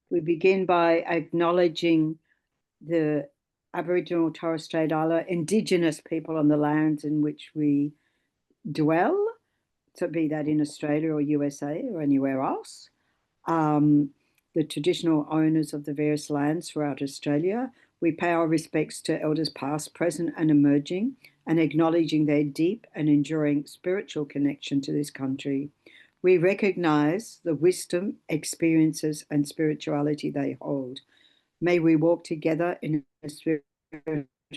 We begin by acknowledging the Aboriginal and Torres Strait Islander Indigenous people on the lands in which we dwell, so be that in Australia or USA or anywhere else. The traditional owners of the various lands throughout Australia. We pay our respects to elders past, present, and emerging, and acknowledging their deep and enduring spiritual connection to this country. We recognize the wisdom, experiences, and spirituality they hold. May we walk together in a spirit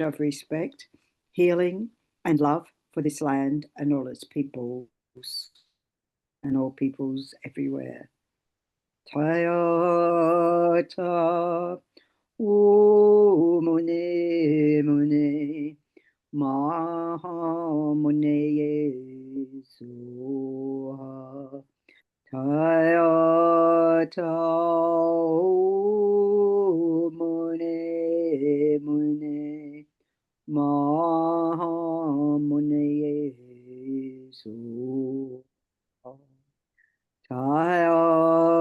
of respect, healing, and love for this land and all its peoples, and all peoples everywhere. Tayata Mune Mune Maha Mune Yesu Tayata Mune Mune Maha Mune Yesu Tayata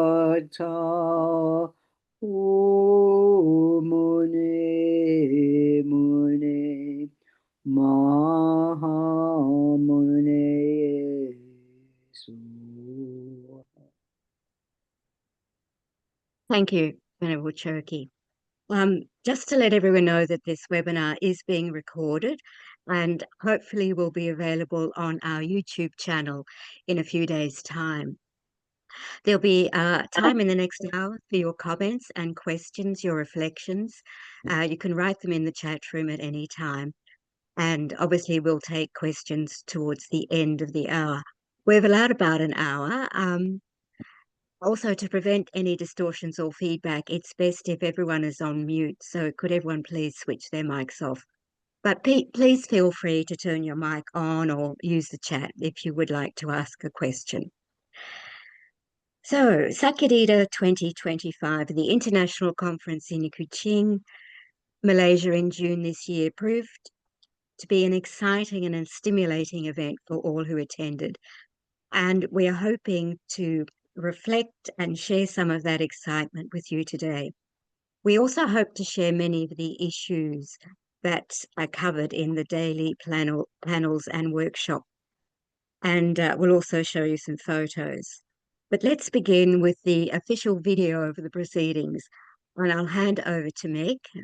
Mune Mune Maha Mune Yesu. Thank you, Venerable Cherokee. Just to let everyone know that this webinar is being recorded and hopefully will be available on our YouTube channel in a few days' time. There'll be time in the next hour for your comments and questions, your reflections. You can write them in the chat room at any time. And obviously we'll take questions towards the end of the hour. We've allowed about an hour. Also, to prevent any distortions or feedback, it's best if everyone is on mute. So could everyone please switch their mics off? But please feel free to turn your mic on or use the chat if you would like to ask a question. So, Sakyadhita 2025, the International Conference in Kuching, Malaysia in June this year, proved to be an exciting and a stimulating event for all who attended. And we are hoping to reflect and share some of that excitement with you today. We also hope to share many of the issues that are covered in the daily panels and workshop. And we'll also show you some photos. But let's begin with the official video of the proceedings. And I'll hand over to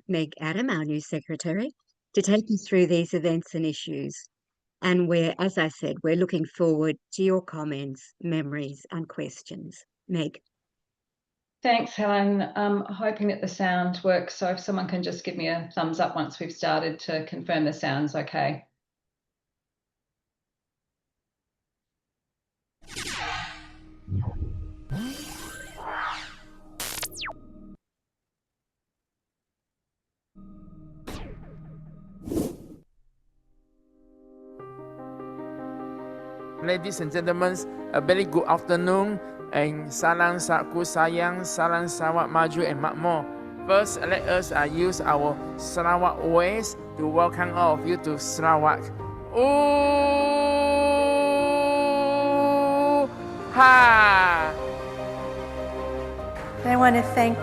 Meg Adam, our new secretary, to take you through these events and issues. And as I said, we're looking forward to your comments, memories, and questions. Meg. Thanks, Helen. Hoping that the sound works. So if someone can just give me a thumbs up once we've started to confirm the sound's okay. Ladies and gentlemen, a very good afternoon, and salam saku sayang, salam sawat maju and makmur. First, let us use our Sarawak ways to welcome all of you to Sarawak. Ooh, ha! I want to thank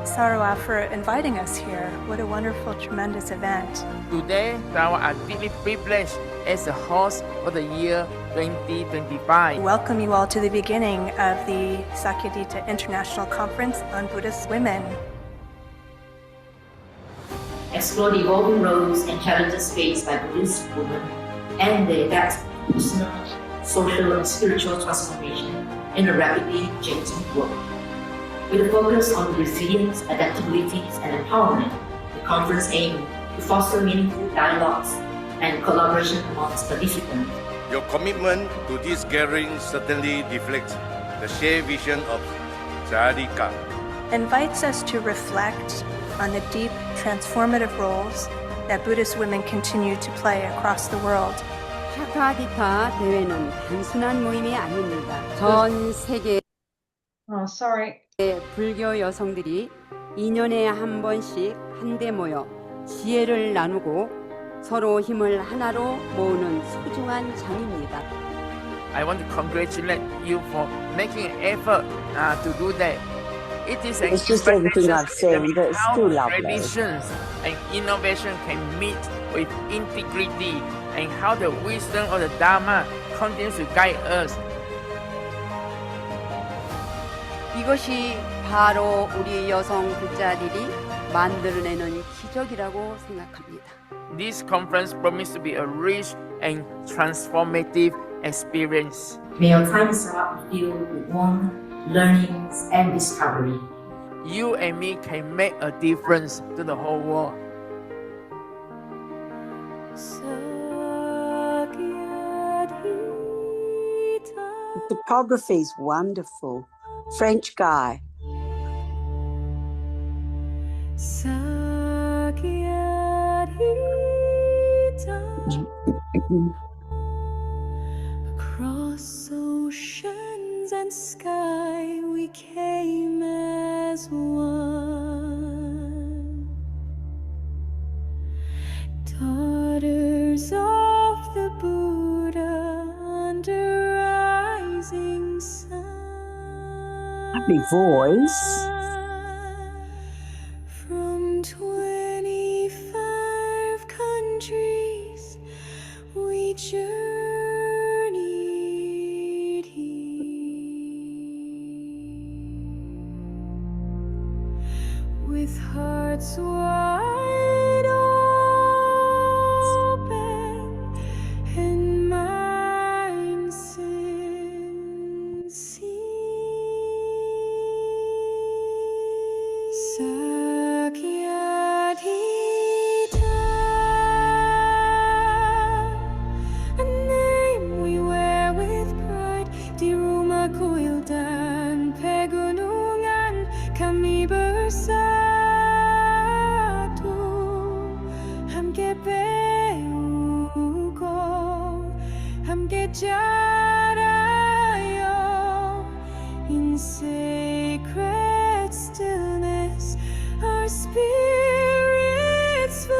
Sarawak for inviting us here. What a wonderful, tremendous event. Today, Sarawak are deeply privileged as the host of the year 2025. Welcome you all to the beginning of the Sakyadhita International Conference on Buddhist Women. Explore the evolving roles and challenges faced by Buddhist women and their depth of personal, social, and spiritual transformation in a rapidly changing world. With a focus on resilience, adaptabilities, and empowerment, the conference aims to foster meaningful dialogues and collaboration amongst participants. Your commitment to this gathering certainly reflects the shared vision of Sakyadhita. Invites us to reflect on the deep, transformative roles that Buddhist women continue to play across the world. 사카디타 대회는 단순한 모임이 아닙니다. 전 세계 sorry. 불교 여성들이 2년에 한 번씩 한데 모여 지혜를 나누고 서로 힘을 하나로 모으는 소중한 장입니다. I want to congratulate you for making an effort to do that. It is an It's just everything I've said, but it's how still lovely. traditions and innovation can meet with integrity, and how the wisdom of the Dharma continues to guide us. 이것이 바로 우리 여성 불자들이 만들어내는 기적이라고 생각합니다. This conference promises to be a rich and transformative experience. May your time start filled with warmth, learnings, and discovery. You and me can make a difference to the whole world. The topography is wonderful. French guy. Across oceans and sky we came as one, daughters of the Buddha under rising sun. Lovely voice. From 25 countries we journeyed here, with hearts wide open and minds sincere. Sakyadhita, a name we wear with pride. Di rumah kuil dan pegunungan kami bersatu, hamke peuko, hamke jarayo, in sacred stillness our spirits flow.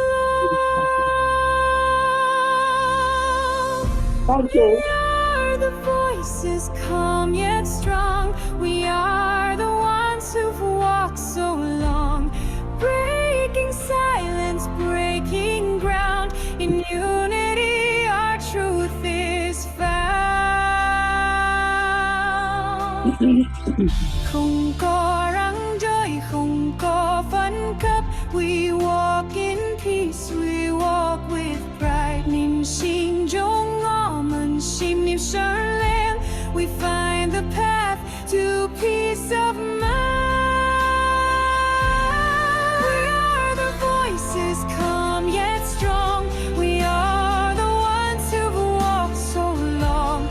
Thank you. We are the voices calm yet strong. We are the ones who've walked so long, breaking silence, breaking ground. In unity our truth is found. Không có răng rơi, không có phân cấp. We walk in peace, we walk with pride. Niềm xin trong ngõ mình xin niềm sơn lên. We find the path to peace of mind. We are the voices calm yet strong. We are the ones who've walked so long,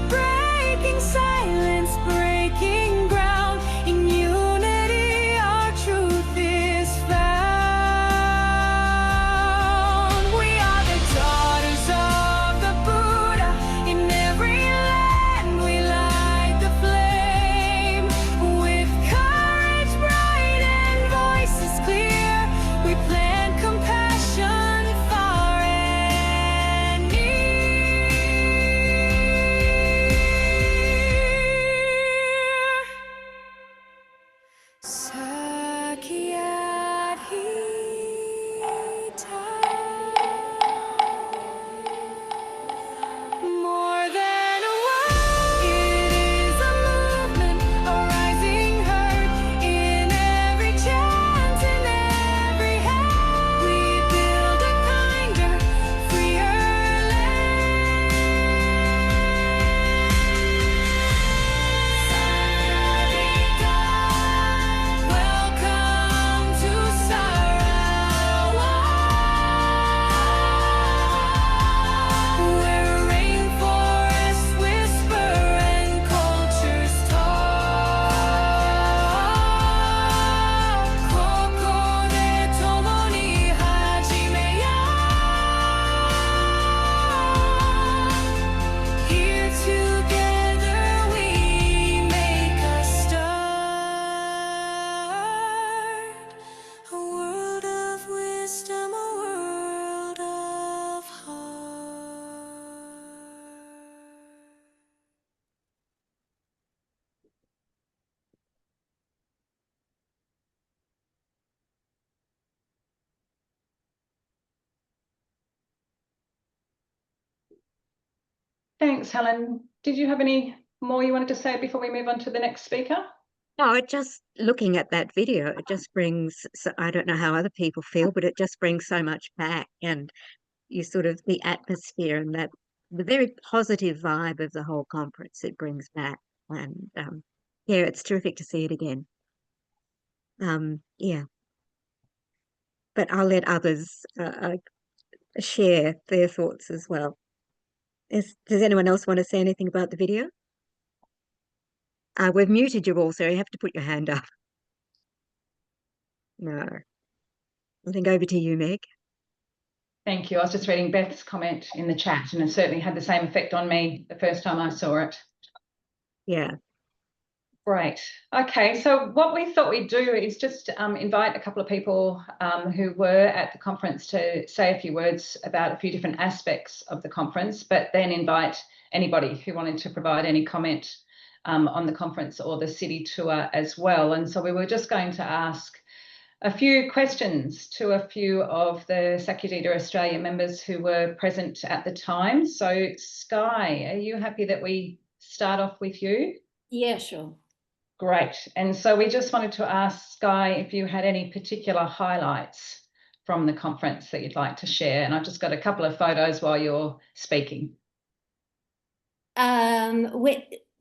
breaking silence, breaking ground. In unity our truth is found. We are the daughters of the Buddha. In every land we light the flame, with Thanks, Helen. Did you have any more you wanted to say before we move on to the next speaker? No, just looking at that video, it just brings, so I don't know how other people feel, but it just brings so much back, and you sort of, the atmosphere and that, the very positive vibe of the whole conference, it brings back. And yeah, it's terrific to see it again. Yeah. But I'll let others share their thoughts as well. Does anyone else want to say anything about the video? We've muted you all, so you have to put your hand up. No. I think over to you, Meg. Thank you. I was just reading Beth's comment in the chat, and it certainly had the same effect on me the first time I saw it. Yeah. Great. Okay, so what we thought we'd do is just invite a couple of people who were at the conference to say a few words about a few different aspects of the conference, but then invite anybody who wanted to provide any comment on the conference or the city tour as well. And so we were just going to ask a few questions to a few of the Sakyadhita Australia members who were present at the time. So Sky, are you happy that we start off with you? Yeah, sure. Great. And so we just wanted to ask Sky if you had any particular highlights from the conference that you'd like to share. And I've just got a couple of photos while you're speaking.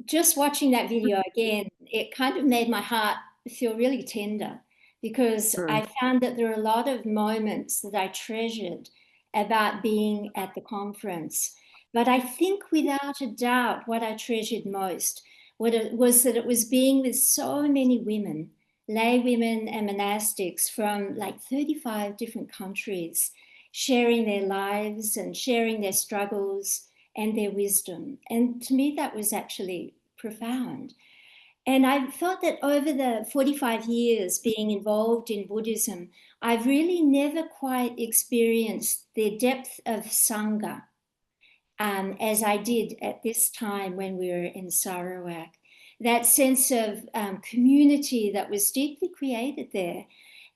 Just watching that video again, it kind of made my heart feel really tender, because I found that there are a lot of moments that I treasured about being at the conference. But I think without a doubt, what I treasured most was that it was being with so many women, lay women and monastics from like 35 different countries, sharing their lives and sharing their struggles and their wisdom. And to me, that was actually profound. And I felt that over the 45 years being involved in Buddhism, I've really never quite experienced the depth of Sangha as I did at this time when we were in Sarawak. That sense of community that was deeply created there.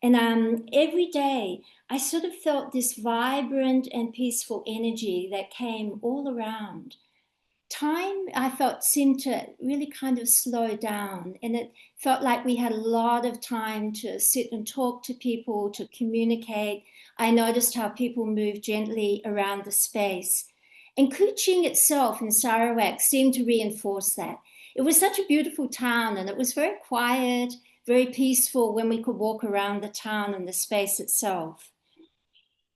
And every day I sort of felt this vibrant and peaceful energy that came all around. Time, I felt, seemed to really kind of slow down, and it felt like we had a lot of time to sit and talk to people, to communicate. I noticed how people moved gently around the space. And Kuching itself in Sarawak seemed to reinforce that. It was such a beautiful town, and it was very quiet, very peaceful when we could walk around the town and the space itself.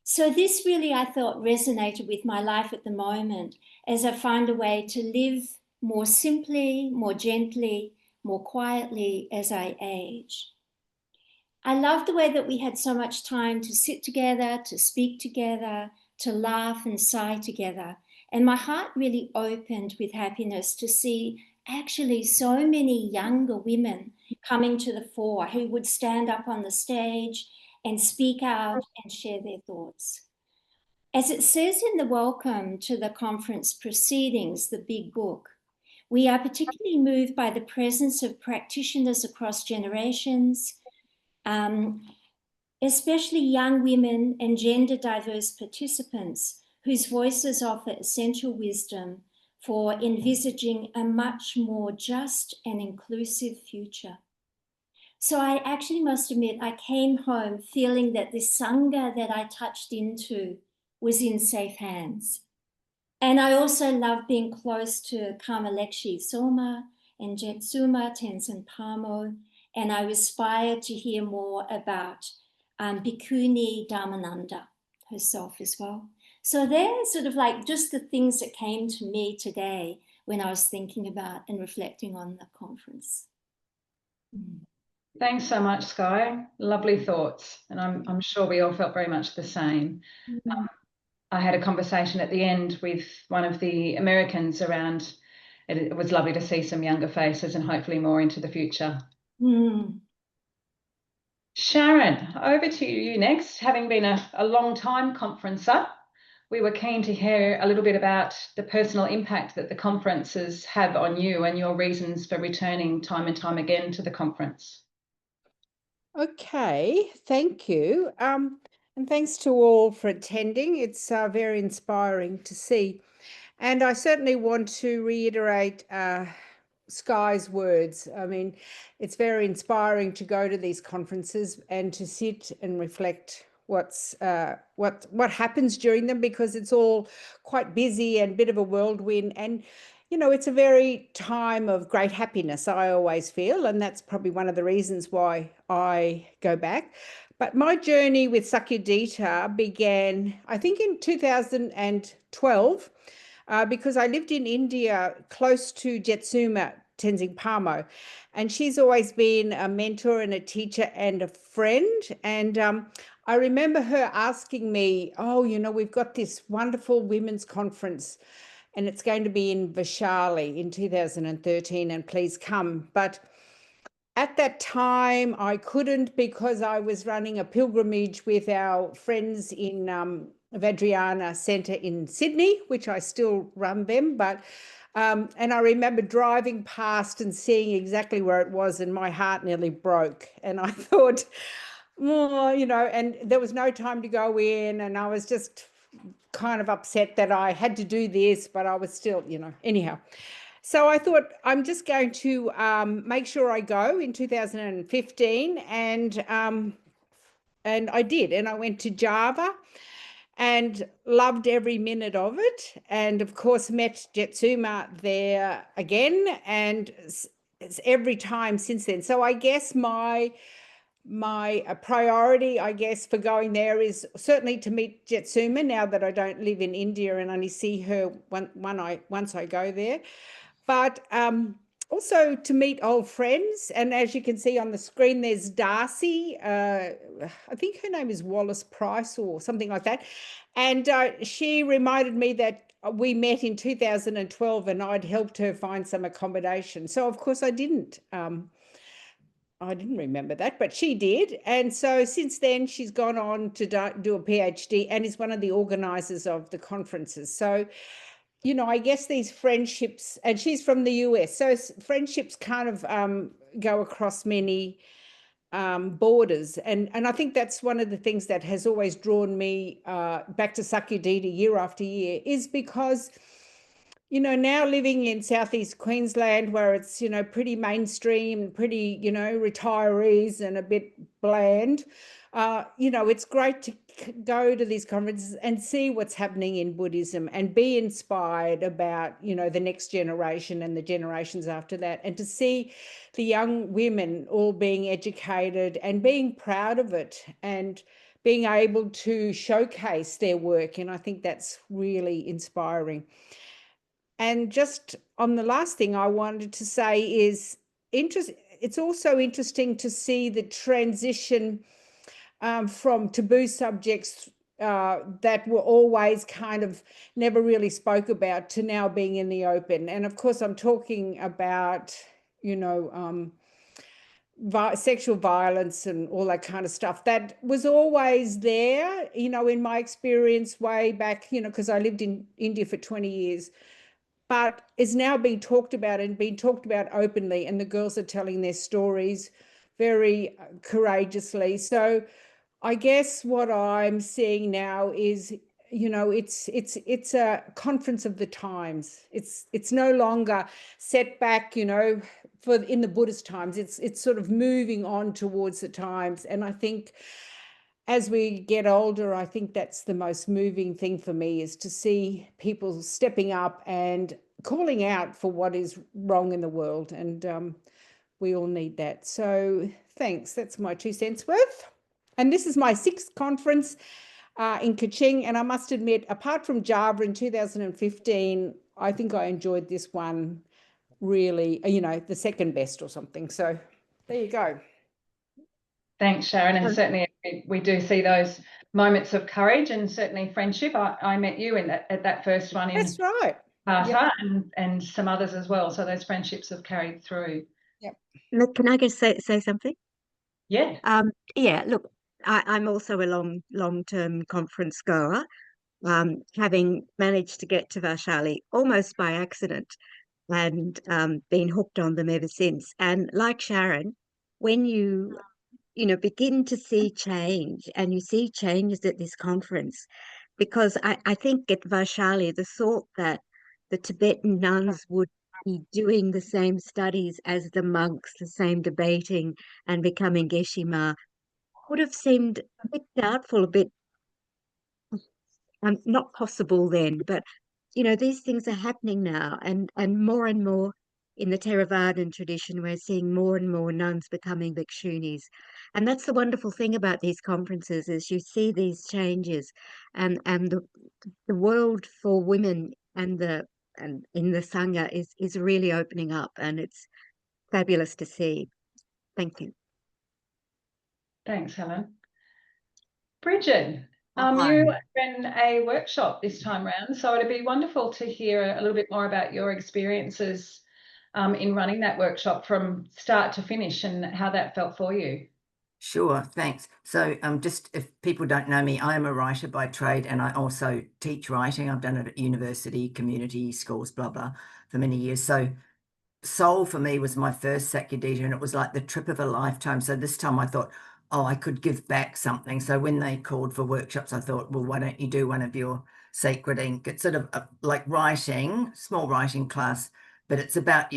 So this really, I thought, resonated with my life at the moment as I find a way to live more simply, more gently, more quietly as I age. I love the way that we had so much time to sit together, to speak together, to laugh and sigh together. And my heart really opened with happiness to see actually so many younger women coming to the fore who would stand up on the stage and speak out and share their thoughts. As it says in the welcome to the conference proceedings, the big book, we are particularly moved by the presence of practitioners across generations, especially young women and gender diverse participants whose voices offer essential wisdom for envisaging a much more just and inclusive future. So I actually must admit, I came home feeling that this Sangha that I touched into was in safe hands. And I also love being close to Kamalekshi Soma and Jetsuma Tenzin Pamo, and I was inspired to hear more about Bhikkhuni Dhammananda herself as well. So they're sort of like just the things that came to me today when I was thinking about and reflecting on the conference. Thanks so much, Sky. Lovely thoughts. And I'm sure we all felt very much the same. I had a conversation at the end with one of the Americans around, it was lovely to see some younger faces and hopefully more into the future. Sharon, over to you next. Having been a long time conferencer, we were keen to hear a little bit about the personal impact that the conferences have on you and your reasons for returning time and time again to the conference. Okay, thank you. And thanks to all for attending. It's very inspiring to see. And I certainly want to reiterate Sky's words. I mean, it's very inspiring to go to these conferences and to sit and reflect what happens during them, because it's all quite busy and a bit of a whirlwind. And you know, it's a very time of great happiness, I always feel, and that's probably one of the reasons why I go back. But my journey with Sakyadhita began, I think, in 2012, because I lived in India close to Jetsuma, Tenzing Palmo, and she's always been a mentor and a teacher and a friend. And I remember her asking me, oh, you know, we've got this wonderful women's conference and it's going to be in Vaishali in 2013, and please come. But at that time, I couldn't, because I was running a pilgrimage with our friends in Vadriana Centre in Sydney, which I still run them. But and I remember driving past and seeing exactly where it was, and my heart nearly broke. And I thought, oh, you know, and there was no time to go in, and I was just kind of upset that I had to do this, but I was still, you know, anyhow. So I thought, I'm just going to make sure I go in 2015, and I did, and I went to Java and loved every minute of it, and of course met Jetsuma there again, and it's every time since then. So I guess my priority, I guess, for going there is certainly to meet Jetsuma, now that I don't live in India and only see her once I go there. But also to meet old friends. And as you can see on the screen, there's Darcy. I think her name is Wallace Price or something like that. And she reminded me that we met in 2012 and I'd helped her find some accommodation. So, of course, I didn't remember that, but she did. And so since then, she's gone on to do a PhD and is one of the organisers of the conferences. So, you know, I guess these friendships, and she's from the US, so friendships kind of go across many borders. And I think that's one of the things that has always drawn me back to Sakyadhita year after year, is because, you know, now living in Southeast Queensland, where it's, you know, pretty mainstream, pretty, you know, retirees and a bit bland, you know, it's great to go to these conferences and see what's happening in Buddhism and be inspired about, you know, the next generation and the generations after that, and to see the young women all being educated and being proud of it and being able to showcase their work. And I think that's really inspiring. And just on the last thing I wanted to say is it's also interesting to see the transition from taboo subjects that were always kind of never really spoke about to now being in the open. And of course, I'm talking about, you know, sexual violence and all that kind of stuff that was always there, you know, in my experience way back, you know, because I lived in India for 20 years. But is now being talked about and being talked about openly, and the girls are telling their stories very courageously. So I guess what I'm seeing now is, you know, it's a conference of the times. It's no longer set back, you know, in the Buddhist times. It's sort of moving on towards the times. And I think as we get older, I think that's the most moving thing for me, is to see people stepping up and calling out for what is wrong in the world. And we all need that. So thanks. That's my 2 cents worth. And this is my 6th conference in Kuching. And I must admit, apart from Java in 2015, I think I enjoyed this one really, you know, the second best or something. So there you go. Thanks, Sharon. And certainly we do see those moments of courage and certainly friendship. I met you at that first one in That's right. Yep. and some others as well. So those friendships have carried through. Yep. Can I just say something? Yeah. Yeah, look, I'm also a long-term conference goer, having managed to get to Vaishali almost by accident and been hooked on them ever since. And like Sharon, when you begin to see change, and you see changes at this conference, because I think at Vaishali, the thought that the Tibetan nuns would be doing the same studies as the monks, the same debating and becoming Geshe-ma, would have seemed a bit doubtful, a bit not possible then. But, you know, these things are happening now, and more in the Theravadan tradition, we're seeing more and more nuns becoming bhikshunis. And that's the wonderful thing about these conferences, is you see these changes, and the world for women and in the Sangha is really opening up, and it's fabulous to see. Thank you. Thanks, Helen. Bridget, Hi. you ran a workshop this time round, so it'd be wonderful to hear a little bit more about your experiences in running that workshop from start to finish and how that felt for you. Sure, thanks. So just if people don't know me, I am a writer by trade, and I also teach writing. I've done it at university, community, schools, blah, blah, for many years. So Seoul for me was my first Sakyadhita, and it was like the trip of a lifetime. So this time I thought, oh, I could give back something. So when they called for workshops, I thought, well, why don't you do one of your sacred ink? It's sort of like writing, small writing class, but it's about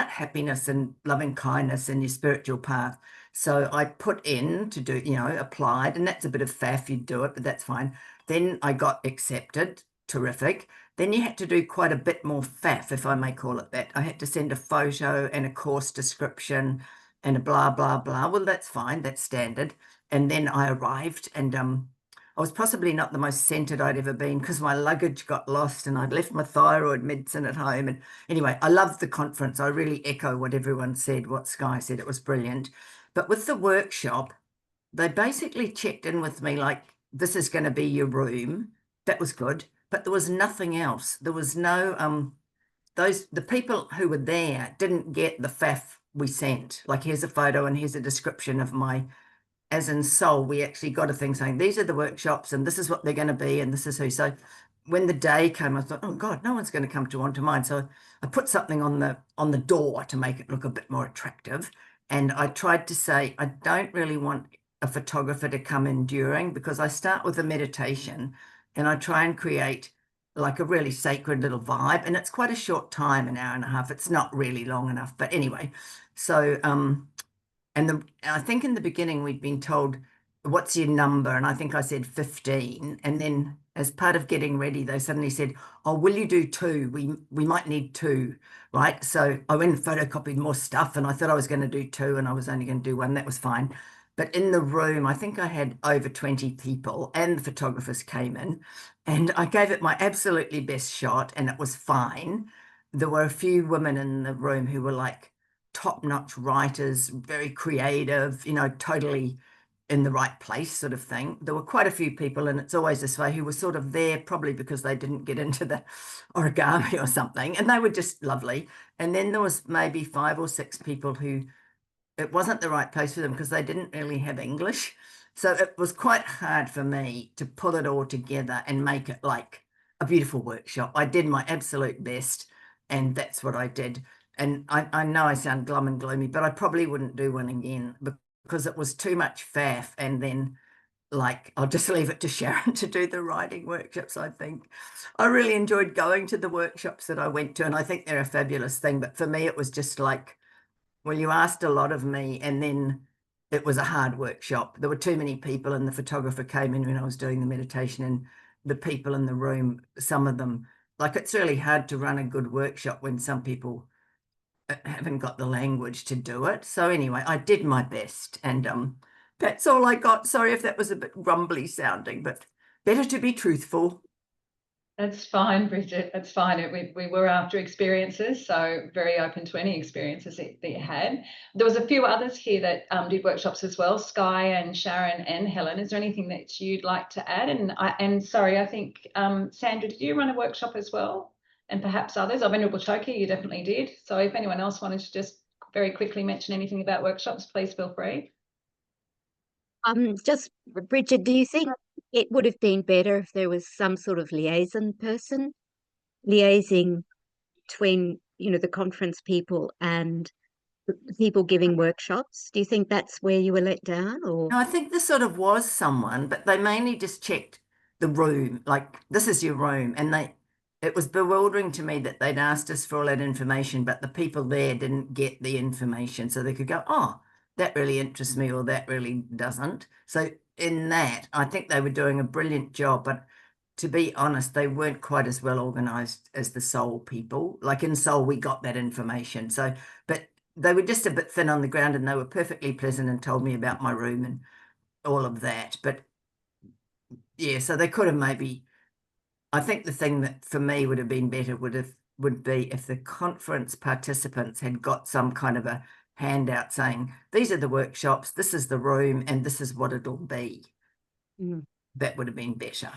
happiness and loving kindness and your spiritual path. So I put in to do, applied, and that's a bit of faff, you'd do it, but that's fine. Then I got accepted, terrific. Then you had to do quite a bit more faff, if I may call it that. I had to send a photo and a course description and a blah, blah, blah. Well, that's fine, that's standard. And then I arrived, and I was possibly not the most centered I'd ever been, because my luggage got lost and I'd left my thyroid medicine at home. And anyway, I loved the conference. I really echo what everyone said, what Sky said. It was brilliant. But with the workshop, they basically checked in with me like, this is going to be your room. That was good. But there was nothing else. There was no, the people who were there didn't get the faff we sent. Like, here's a photo and here's a description of my, as in Seoul, we actually got a thing saying, these are the workshops and this is what they're going to be and this is who. So when the day came, I thought, oh God, no one's going to come to one to mine. So I put something on the door to make it look a bit more attractive. And I tried to say, I don't really want a photographer to come in during, because I start with a meditation and I try and create like a really sacred little vibe. And it's quite a short time, an hour and a half. It's not really long enough. But anyway, so, I think in the beginning we'd been told, what's your number? And I think I said 15. And then as part of getting ready, they suddenly said, oh, will you do 2? We might need 2, right? So I went and photocopied more stuff, and I thought I was going to do 2 and I was only going to do 1. That was fine. But in the room, I think I had over 20 people, and the photographers came in, and I gave it my absolutely best shot, and it was fine. There were a few women in the room who were like top-notch writers, very creative, totally in the right place sort of thing. There were quite a few people, and it's always this way, who were sort of there probably because they didn't get into the origami or something, and they were just lovely. And then there was maybe 5 or 6 people who it wasn't the right place for them because they didn't really have English. So it was quite hard for me to pull it all together and make it like a beautiful workshop. I did my absolute best, and that's what I did. And I know I sound glum and gloomy, but I probably wouldn't do one again because it was too much faff. And then, like, I'll just leave it to Sharon to do the writing workshops, I think. I really enjoyed going to the workshops that I went to, and I think they're a fabulous thing. But for me, it was just like, well, you asked a lot of me, and then it was a hard workshop. There were too many people, and the photographer came in when I was doing the meditation, and the people in the room, some of them, like, it's really hard to run a good workshop when some people haven't got the language to do it. So anyway, I did my best, and that's all I got. Sorry if that was a bit rumbly sounding, but better to be truthful. That's fine, Bridget. That's fine. We were after experiences, so very open to any experiences that you had. There was a few others here that did workshops as well, Sky and Sharon and Helen. Is there anything that you'd like to add? And sorry, I think, Sandra, did you run a workshop as well? And perhaps others. Venerable Choki, you definitely did. So if anyone else wanted to just very quickly mention anything about workshops, please feel free. Just, Bridget, do you think it would have been better if there was some sort of liaison person liaising between, the conference people and the people giving workshops? Do you think that's where you were let down? Or no, I think there sort of was someone, but they mainly just checked the room, like, this is your room, and it was bewildering to me that they'd asked us for all that information, but the people there didn't get the information, so they could go, oh, that really interests me, or that really doesn't. So in that, I think they were doing a brilliant job, but to be honest, they weren't quite as well organised as the Seoul people. Like in Seoul, we got that information. So, but they were just a bit thin on the ground, and they were perfectly pleasant and told me about my room and all of that. But yeah, so they could have maybe, I think the thing that for me would have been better would be if the conference participants had got some kind of a handout saying, these are the workshops, this is the room, and this is what it'll be. That would have been better.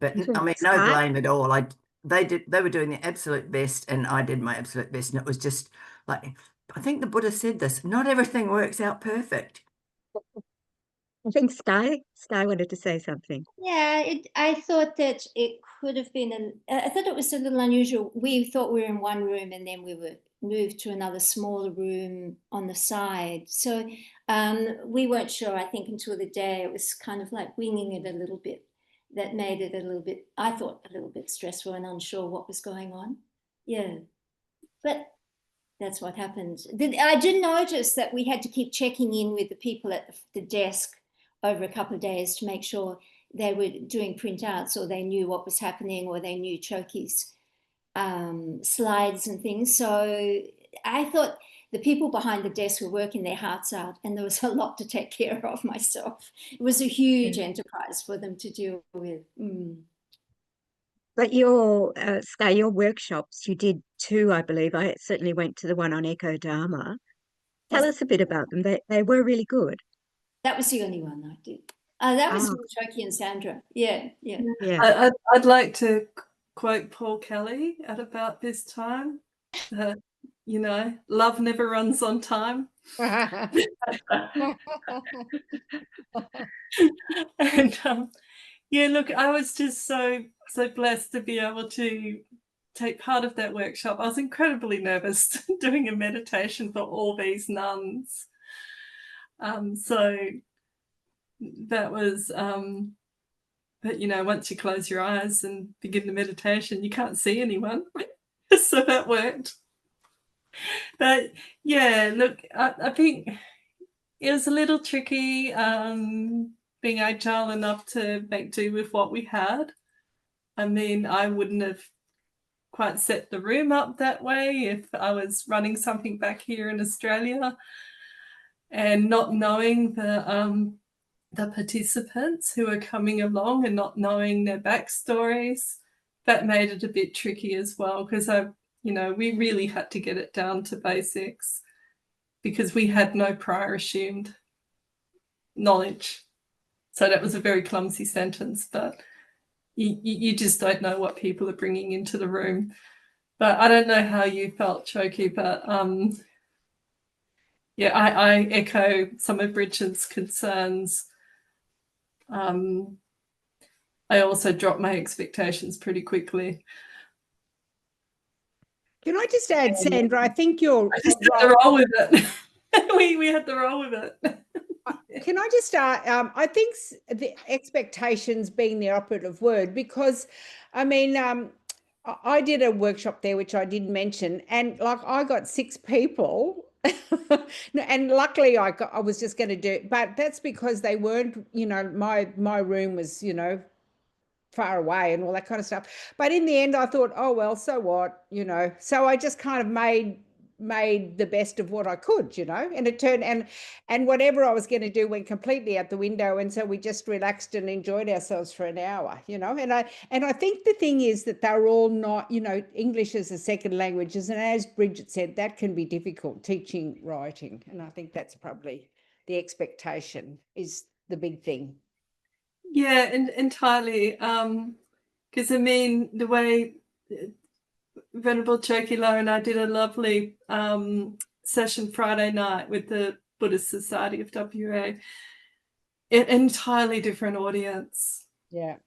But I mean, no blame at all. They were doing their absolute best, and I did my absolute best, and it was just like, I think the Buddha said this, not everything works out perfect. I think Sky wanted to say something. Yeah, I thought that it could have been, I thought it was a little unusual. We thought we were in one room, and then we were moved to another smaller room on the side. So we weren't sure, I think, until the day. It was kind of like winging it a little bit. That made it a little bit, I thought, a little bit stressful and unsure what was going on. Yeah, but that's what happened. I did notice that we had to keep checking in with the people at the desk over a couple of days to make sure they were doing printouts, or they knew what was happening, or they knew Choki's slides and things. So I thought the people behind the desk were working their hearts out, and there was a lot to take care of myself. It was a huge enterprise for them to deal with. But Sky, your workshops, you did 2, I believe. I certainly went to the one on Eco Dharma. Tell us a bit about them. They were really good. That was the only one I did. That was with Choki and Sandra. Yeah. I'd like to quote Paul Kelly at about this time. You know, love never runs on time. And yeah, look, I was just so blessed to be able to take part of that workshop. I was incredibly nervous doing a meditation for all these nuns. So that was, but you know, once you close your eyes and begin the meditation, you can't see anyone. So that worked. But yeah, look, I think it was a little tricky being agile enough to make do with what we had. I mean, I wouldn't have quite set the room up that way if I was running something back here in Australia, and not knowing the participants who are coming along and not knowing their backstories, that made it a bit tricky as well, because we really had to get it down to basics because we had no prior assumed knowledge. So that was a very clumsy sentence, but you just don't know what people are bringing into the room. But I don't know how you felt, Choki, but yeah, I echo some of Bridget's concerns. I also dropped my expectations pretty quickly. Can I just add, Sandra, I think you're... I just had to roll with it. we had to roll with it. Can I just start? I think the expectations being the operative word, because, I mean, I did a workshop there, which I didn't mention, and like I got 6 people, and luckily I was just going to do, but that's because they weren't, my room was, far away and all that kind of stuff. But in the end, I thought, oh, well, so what, so I just kind of made the best of what I could, and it turned, and whatever I was going to do went completely out the window. And so we just relaxed and enjoyed ourselves for an hour, and I think the thing is that they're all not, English as a second language, and as Bridget said, that can be difficult, teaching writing. And I think that's probably the expectation is the big thing. Yeah, entirely. Because I mean, the way Venerable Choki Lo and I did a lovely session Friday night with the Buddhist Society of WA, an entirely different audience. Yeah.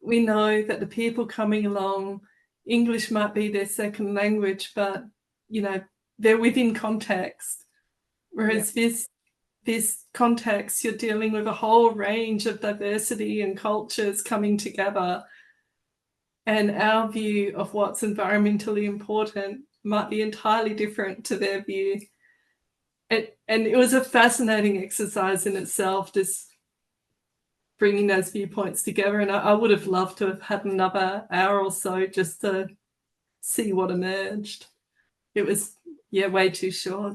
We know that the people coming along, English might be their second language, but, they're within context. Whereas this context, you're dealing with a whole range of diversity and cultures coming together. and our view of what's environmentally important might be entirely different to their view. And it was a fascinating exercise in itself, just bringing those viewpoints together. And I would have loved to have had another hour or so just to see what emerged. It was, yeah, way too short.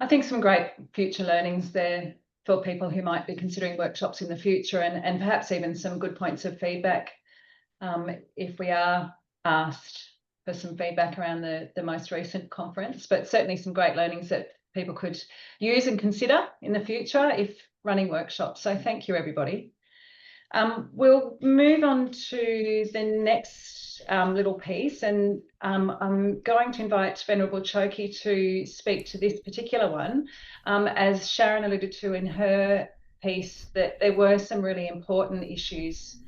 I think some great future learnings there for people who might be considering workshops in the future, and perhaps even some good points of feedback if we are asked for some feedback around the most recent conference, but certainly some great learnings that people could use and consider in the future if running workshops. So thank you, everybody. We'll move on to the next little piece, and I'm going to invite Venerable Choki to speak to this particular one. As Sharon alluded to in her piece, that there were some really important issues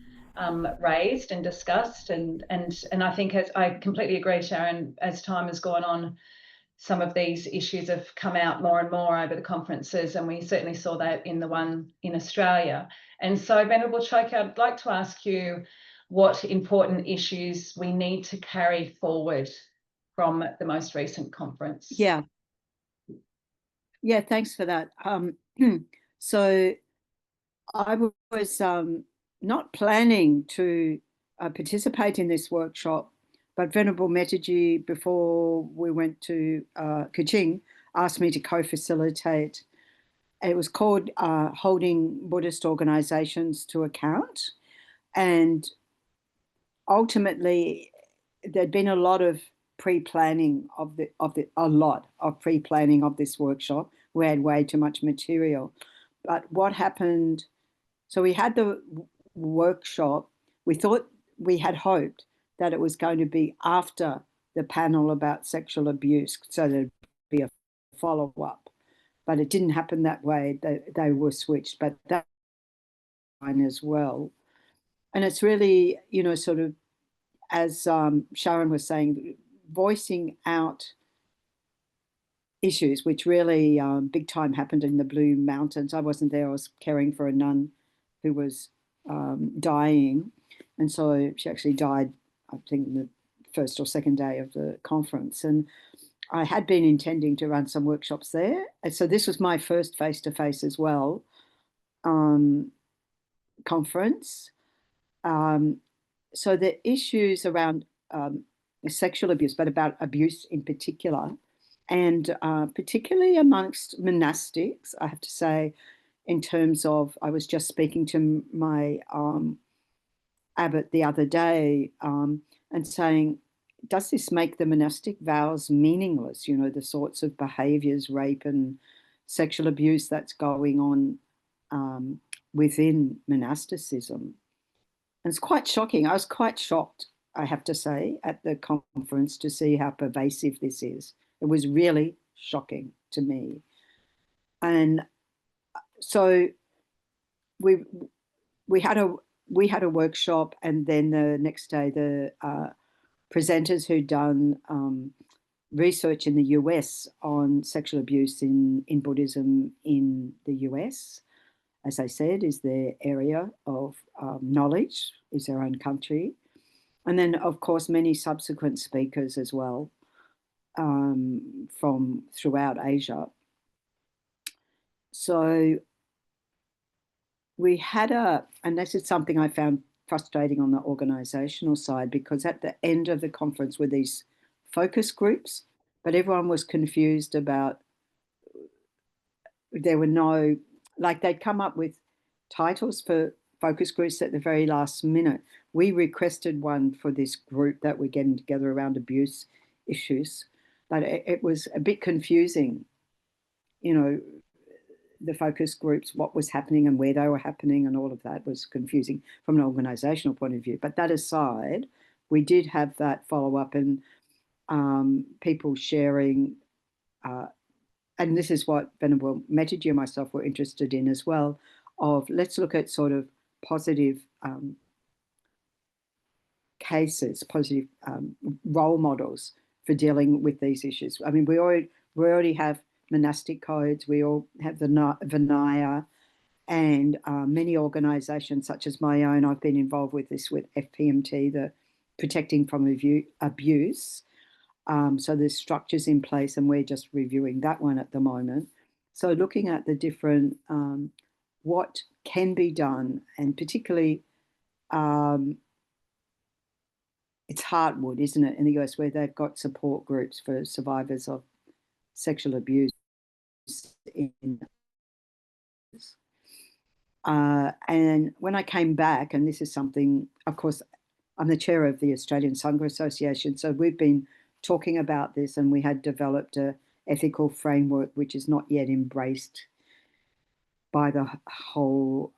raised and discussed, and I think, as I completely agree, Sharon, as time has gone on, some of these issues have come out more and more over the conferences, and we certainly saw that in the one in Australia. And so, Venerable Choki, I'd like to ask you what important issues we need to carry forward from the most recent conference. Yeah, thanks for that. So I was not planning to participate in this workshop, but Venerable Metaji, before we went to Kuching, asked me to co-facilitate. It was called Holding Buddhist Organizations to Account. And ultimately, there'd been a lot of pre-planning of pre-planning of this workshop. We had way too much material. But what happened, so we had the workshop, we had hoped that it was going to be after the panel about sexual abuse, so there'd be a follow-up. But it didn't happen that way. They were switched, but that fine as well. And it's really, you know, sort of, as Sharon was saying, voicing out issues, which really big time happened in the Blue Mountains. I wasn't there. I was caring for a nun who was dying. And so she actually died, I think, the first or second day of the conference. And I had been intending to run some workshops there. And so this was my first face-to-face as well conference. So the issues around sexual abuse, but about abuse in particular, and particularly amongst monastics, I have to say, in terms of, I was just speaking to my abbot the other day and saying, does this make the monastic vows meaningless? You know, the sorts of behaviours, rape and sexual abuse that's going on within monasticism. And it's quite shocking. I was quite shocked, I have to say, at the conference to see how pervasive this is. It was really shocking to me. And so we had a workshop, and then the next day the presenters who'd done research in the US on sexual abuse in Buddhism in the US, as I said, is their area of knowledge, is their own country. And then, of course, many subsequent speakers as well from throughout Asia. So we had and this is something I found frustrating on the organisational side, because at the end of the conference were these focus groups, but everyone was confused about, there were no, like they'd come up with titles for focus groups at the very last minute. We requested one for this group that we're getting together around abuse issues, but it was a bit confusing, you know, the focus groups, what was happening and where they were happening, and all of that was confusing from an organisational point of view. But that aside, we did have that follow-up and people sharing, and this is what Venerable Metaji and myself were interested in as well, of let's look at sort of positive cases, positive role models for dealing with these issues. I mean, we already have monastic codes, we all have the Vinaya, and many organisations such as my own, I've been involved with this with FPMT, the Protecting from Abuse. So there's structures in place, and we're just reviewing that one at the moment. So looking at the different, what can be done, and particularly it's Heartwood, isn't it, in the US, where they've got support groups for survivors of sexual abuse. And when I came back, and this is something, of course, I'm the chair of the Australian Sangha Association, so we've been talking about this, and we had developed a ethical framework which is not yet embraced by the whole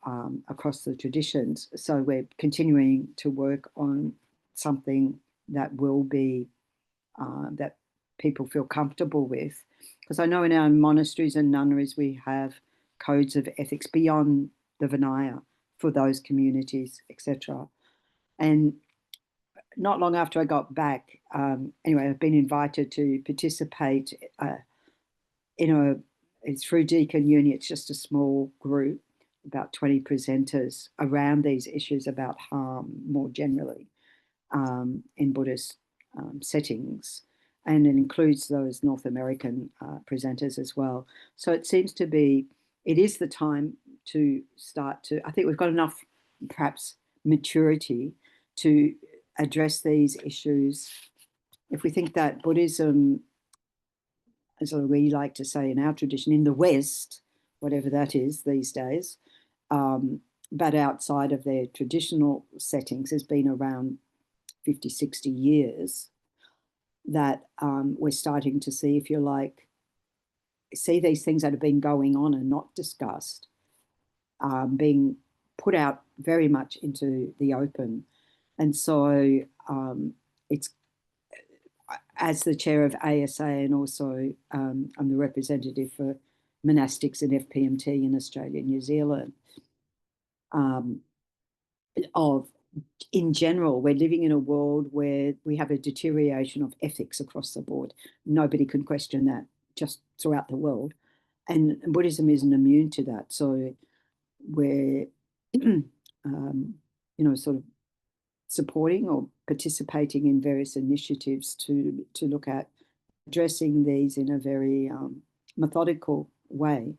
across the traditions. So we're continuing to work on something that will be that people feel comfortable with, because I know in our monasteries and nunneries we have codes of ethics beyond the Vinaya for those communities, etc. And not long after I got back, anyway, I've been invited to participate it's through Deacon Uni. It's just a small group, about 20 presenters around these issues about harm more generally in Buddhist settings. And it includes those North American presenters as well. So it seems to be, it is the time to start to, I think we've got enough perhaps maturity to address these issues. If we think that Buddhism, as we like to say in our tradition, in the West, whatever that is these days, but outside of their traditional settings, has been around 50, 60 years, that we're starting to see, if you like, see these things that have been going on and not discussed, being put out very much into the open. And so it's, as the chair of ASA, and also I'm the representative for monastics and FPMT in Australia and New Zealand, in general, we're living in a world where we have a deterioration of ethics across the board. Nobody can question that, just throughout the world. And Buddhism isn't immune to that. So we're, sort of supporting or participating in various initiatives to look at addressing these in a very methodical way.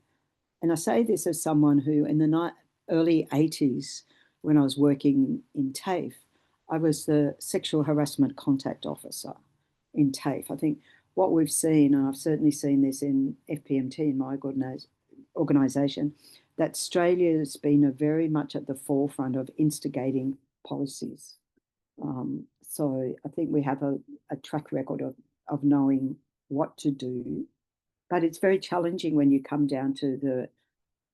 And I say this as someone who, in the early 80s, when I was working in TAFE, I was the sexual harassment contact officer in TAFE. I think what we've seen, and I've certainly seen this in FPMT, in my organisation, that Australia has been very much at the forefront of instigating policies. So I think we have a track record of knowing what to do, but it's very challenging when you come down to the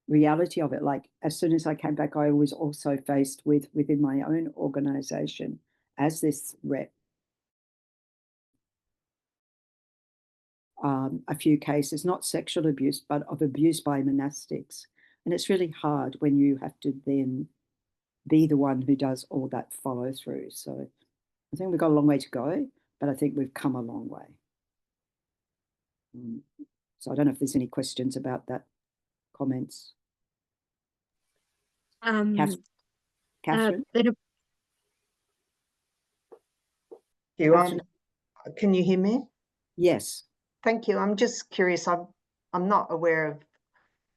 reality of it. Like, as soon as I came back, I was also faced with, within my own organisation, as this rep, a few cases, not sexual abuse, but of abuse by monastics. And it's really hard when you have to then be the one who does all that follow through. So I think we've got a long way to go, but I think we've come a long way. So I don't know if there's any questions about that, comments. Catherine? Can you hear me? Yes. Thank you. I'm just curious. I'm not aware of,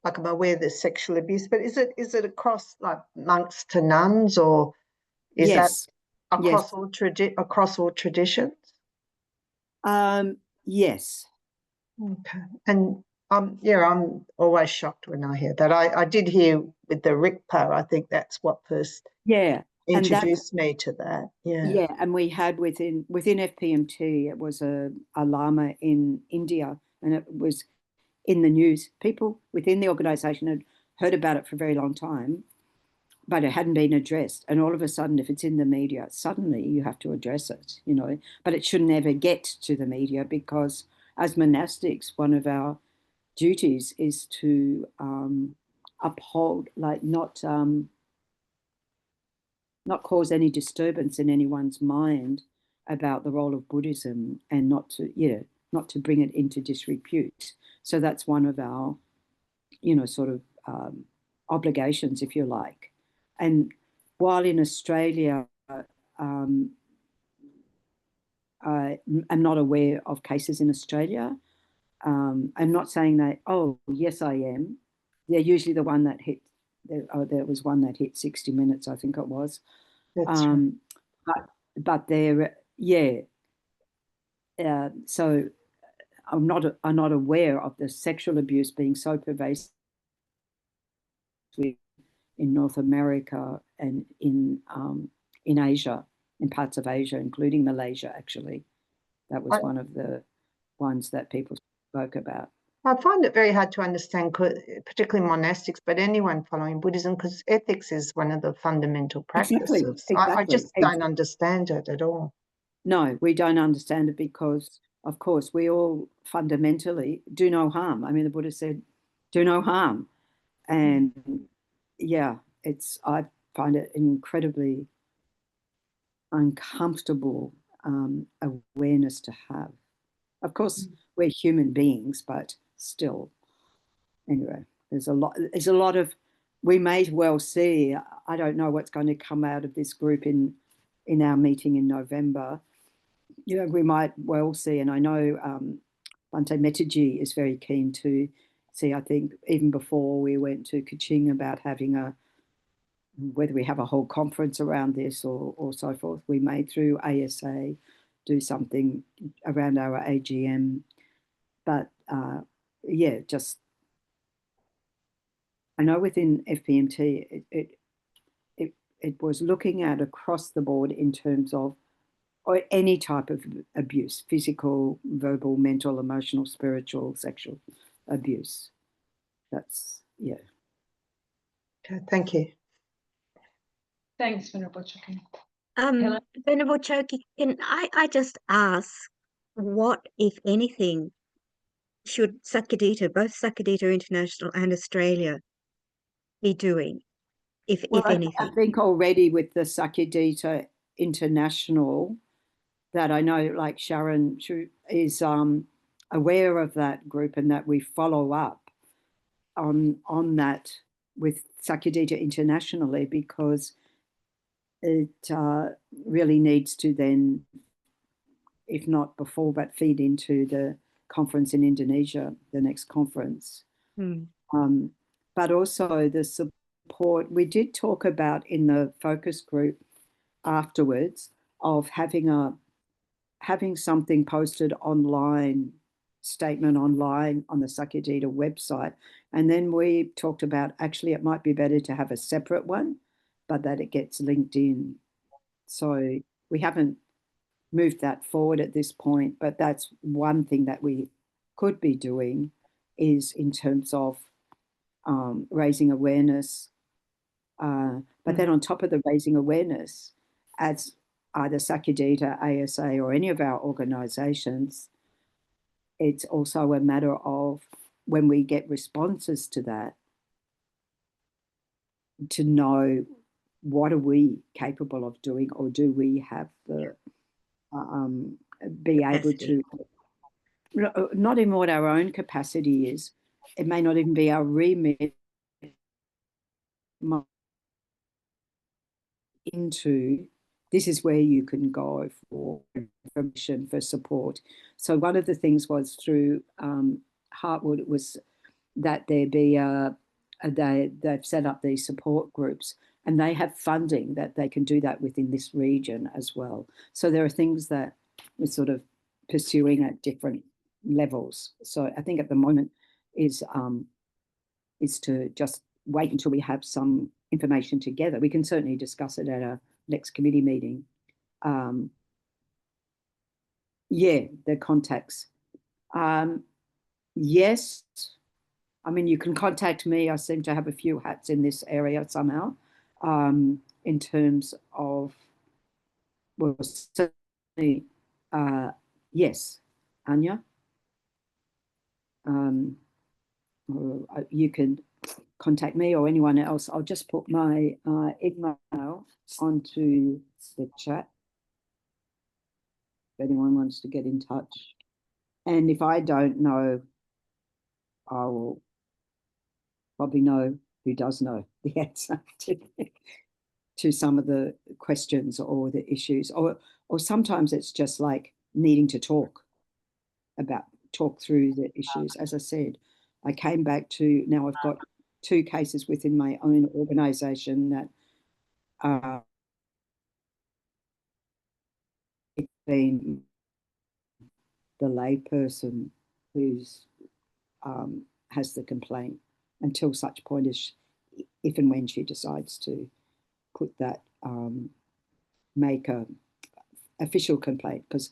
like, I'm aware there's sexual abuse, but is it across, like, monks to nuns, or is that across all traditions? Yes. Okay. And I'm always shocked when I hear that. I did hear with the Rikpa. I think that's what first introduced me to that. Yeah, and we had within FPMT, it was a lama in India, and it was in the news. People within the organisation had heard about it for a very long time, but it hadn't been addressed. And all of a sudden, if it's in the media, suddenly you have to address it, But it should never get to the media, because as monastics, one of our duties is to uphold, like, not cause any disturbance in anyone's mind about the role of Buddhism, and not to bring it into disrepute. So that's one of our, sort of obligations, if you like. And while in Australia, I'm not aware of cases in Australia. I'm not saying that, oh, yes, I am. They're usually the one that hit, there was one that hit 60 minutes, I think it was. That's right. But they're, yeah. So I'm not aware of the sexual abuse being so pervasive in North America and in Asia, in parts of Asia, including Malaysia, actually. That was one of the ones that people spoke about. I find it very hard to understand, particularly monastics, but anyone following Buddhism, because ethics is one of the fundamental practices. Exactly. I just don't understand it at all. No, we don't understand it because, of course, we all fundamentally do no harm. I mean, the Buddha said, do no harm. And yeah, I find it incredibly uncomfortable awareness to have. Of course, we're human beings, but still. Anyway, there's a lot of, we may well see, I don't know what's going to come out of this group in our meeting in November. You know, we might well see, and I know Bhante Metaji is very keen to see, I think, even before we went to Kuching about having whether we have a whole conference around this or so forth, we may through ASA do something around our AGM. But yeah, just, I know within FPMT, it was looking at across the board in terms of or any type of abuse, physical, verbal, mental, emotional, spiritual, sexual abuse. That's, yeah. Okay, thank you. Thanks, Venerable Choki. Venerable Choki, can I just ask, what, if anything, should Sakyadhita, both Sakyadhita International and Australia, be doing, if anything? I think already with the Sakyadhita International, that I know, like Sharon is aware of that group and that we follow up on that with Sakyadhita internationally, because it really needs to then, if not before, but feed into the conference in Indonesia, the next conference. But also the support, we did talk about in the focus group afterwards of having something posted online, statement online on the Sakyadhita website. And then we talked about, actually, it might be better to have a separate one, but that it gets linked in. So we haven't moved that forward at this point, but that's one thing that we could be doing, is in terms of raising awareness. But then on top of the raising awareness, as either Sakyadhita, ASA, or any of our organizations, it's also a matter of, when we get responses to that, to know what are we capable of doing, or do we have the be able to, not even what our own capacity is, it may not even be our remit into, this is where you can go for information, for support. So one of the things was through Heartwood, it was that there be they've set up these support groups, and they have funding that they can do that within this region as well. So there are things that we're sort of pursuing at different levels. So I think at the moment is to just wait until we have some information together. We can certainly discuss it at our next committee meeting. Yeah, the contacts. Yes, I mean, you can contact me. I seem to have a few hats in this area somehow, in terms of, well, certainly, yes, Anya. You can contact me or anyone else. I'll just put my email onto the chat if anyone wants to get in touch. And if I don't know, I will probably know who does know the answer to some of the questions or the issues, or sometimes it's just like needing to talk through the issues. As I said, I came back to, now I've got 2 cases within my own organisation that it's been the layperson who's has the complaint until such point as if and when she decides to put that, make a official complaint. Because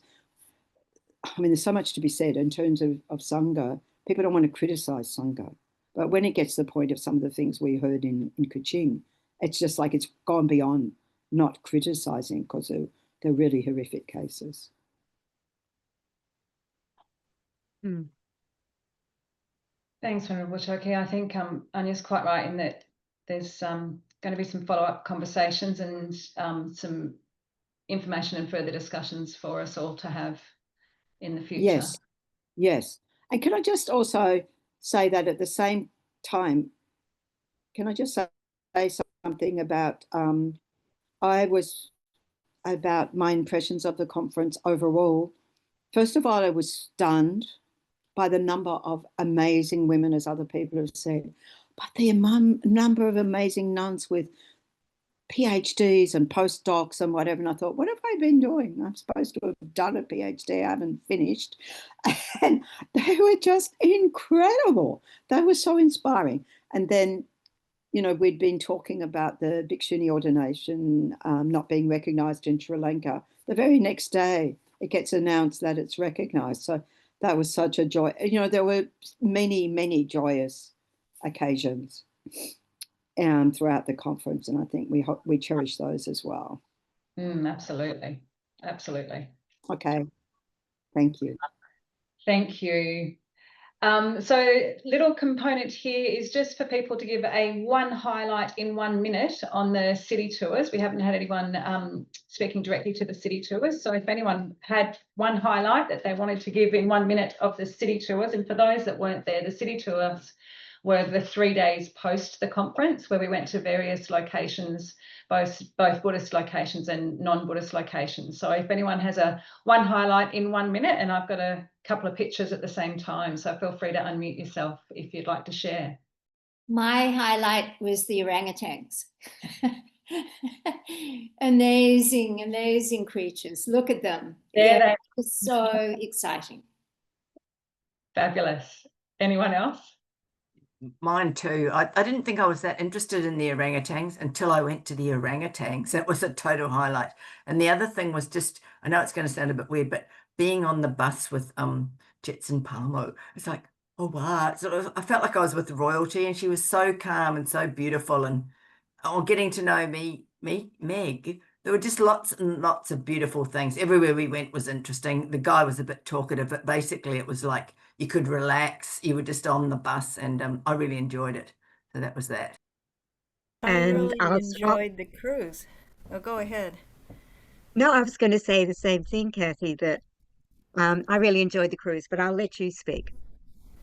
I mean, there's so much to be said in terms of Sangha. People don't want to criticize Sangha, but when it gets to the point of some of the things we heard in Kuching, it's just like it's gone beyond not criticizing, because they're really horrific cases. Thanks, Venerable Choki. I think Anya's quite right in that there's going to be some follow-up conversations and some information and further discussions for us all to have in the future. Yes, yes. And can I just also say that at the same time, can I just say something about about my impressions of the conference overall? First of all, I was stunned by the number of amazing women, as other people have said, but the number of amazing nuns with PhDs and postdocs and whatever. And I thought, what have I been doing? I'm supposed to have done a PhD. I haven't finished. And they were just incredible. They were so inspiring. And then, you know, we'd been talking about the Bhikshuni ordination not being recognised in Sri Lanka. The very next day, it gets announced that it's recognised. So that was such a joy. You know, there were many, many joyous occasions throughout the conference, and I think we cherish those as well. Absolutely, absolutely. Okay, thank you. Thank you. So little component here is just for people to give one highlight in 1 minute on the city tours. We haven't had anyone speaking directly to the city tours. So if anyone had one highlight that they wanted to give in 1 minute of the city tours, and for those that weren't there, the city tours were the 3 days post the conference, where we went to various locations, both Buddhist locations and non-Buddhist locations. So if anyone has one highlight in 1 minute, and I've got a couple of pictures at the same time, so feel free to unmute yourself if you'd like to share. My highlight was the orangutans. Amazing, amazing creatures. Look at them. Yeah, it's so exciting. Fabulous. Anyone else? Mine too. I didn't think I was that interested in the orangutans until I went to the orangutans. That was a total highlight. And the other thing was just, I know it's going to sound a bit weird, but being on the bus with Jetson Palmo, it's like, oh wow. So I felt like I was with royalty, and she was so calm and so beautiful, and getting to know Meg. There were just lots and lots of beautiful things. Everywhere we went was interesting. The guy was a bit talkative, but basically it was like you could relax. You were just on the bus, and I really enjoyed it. So that was that. I really enjoyed the cruise. Oh, go ahead. No, I was going to say the same thing, Kathy, that I really enjoyed the cruise, but I'll let you speak.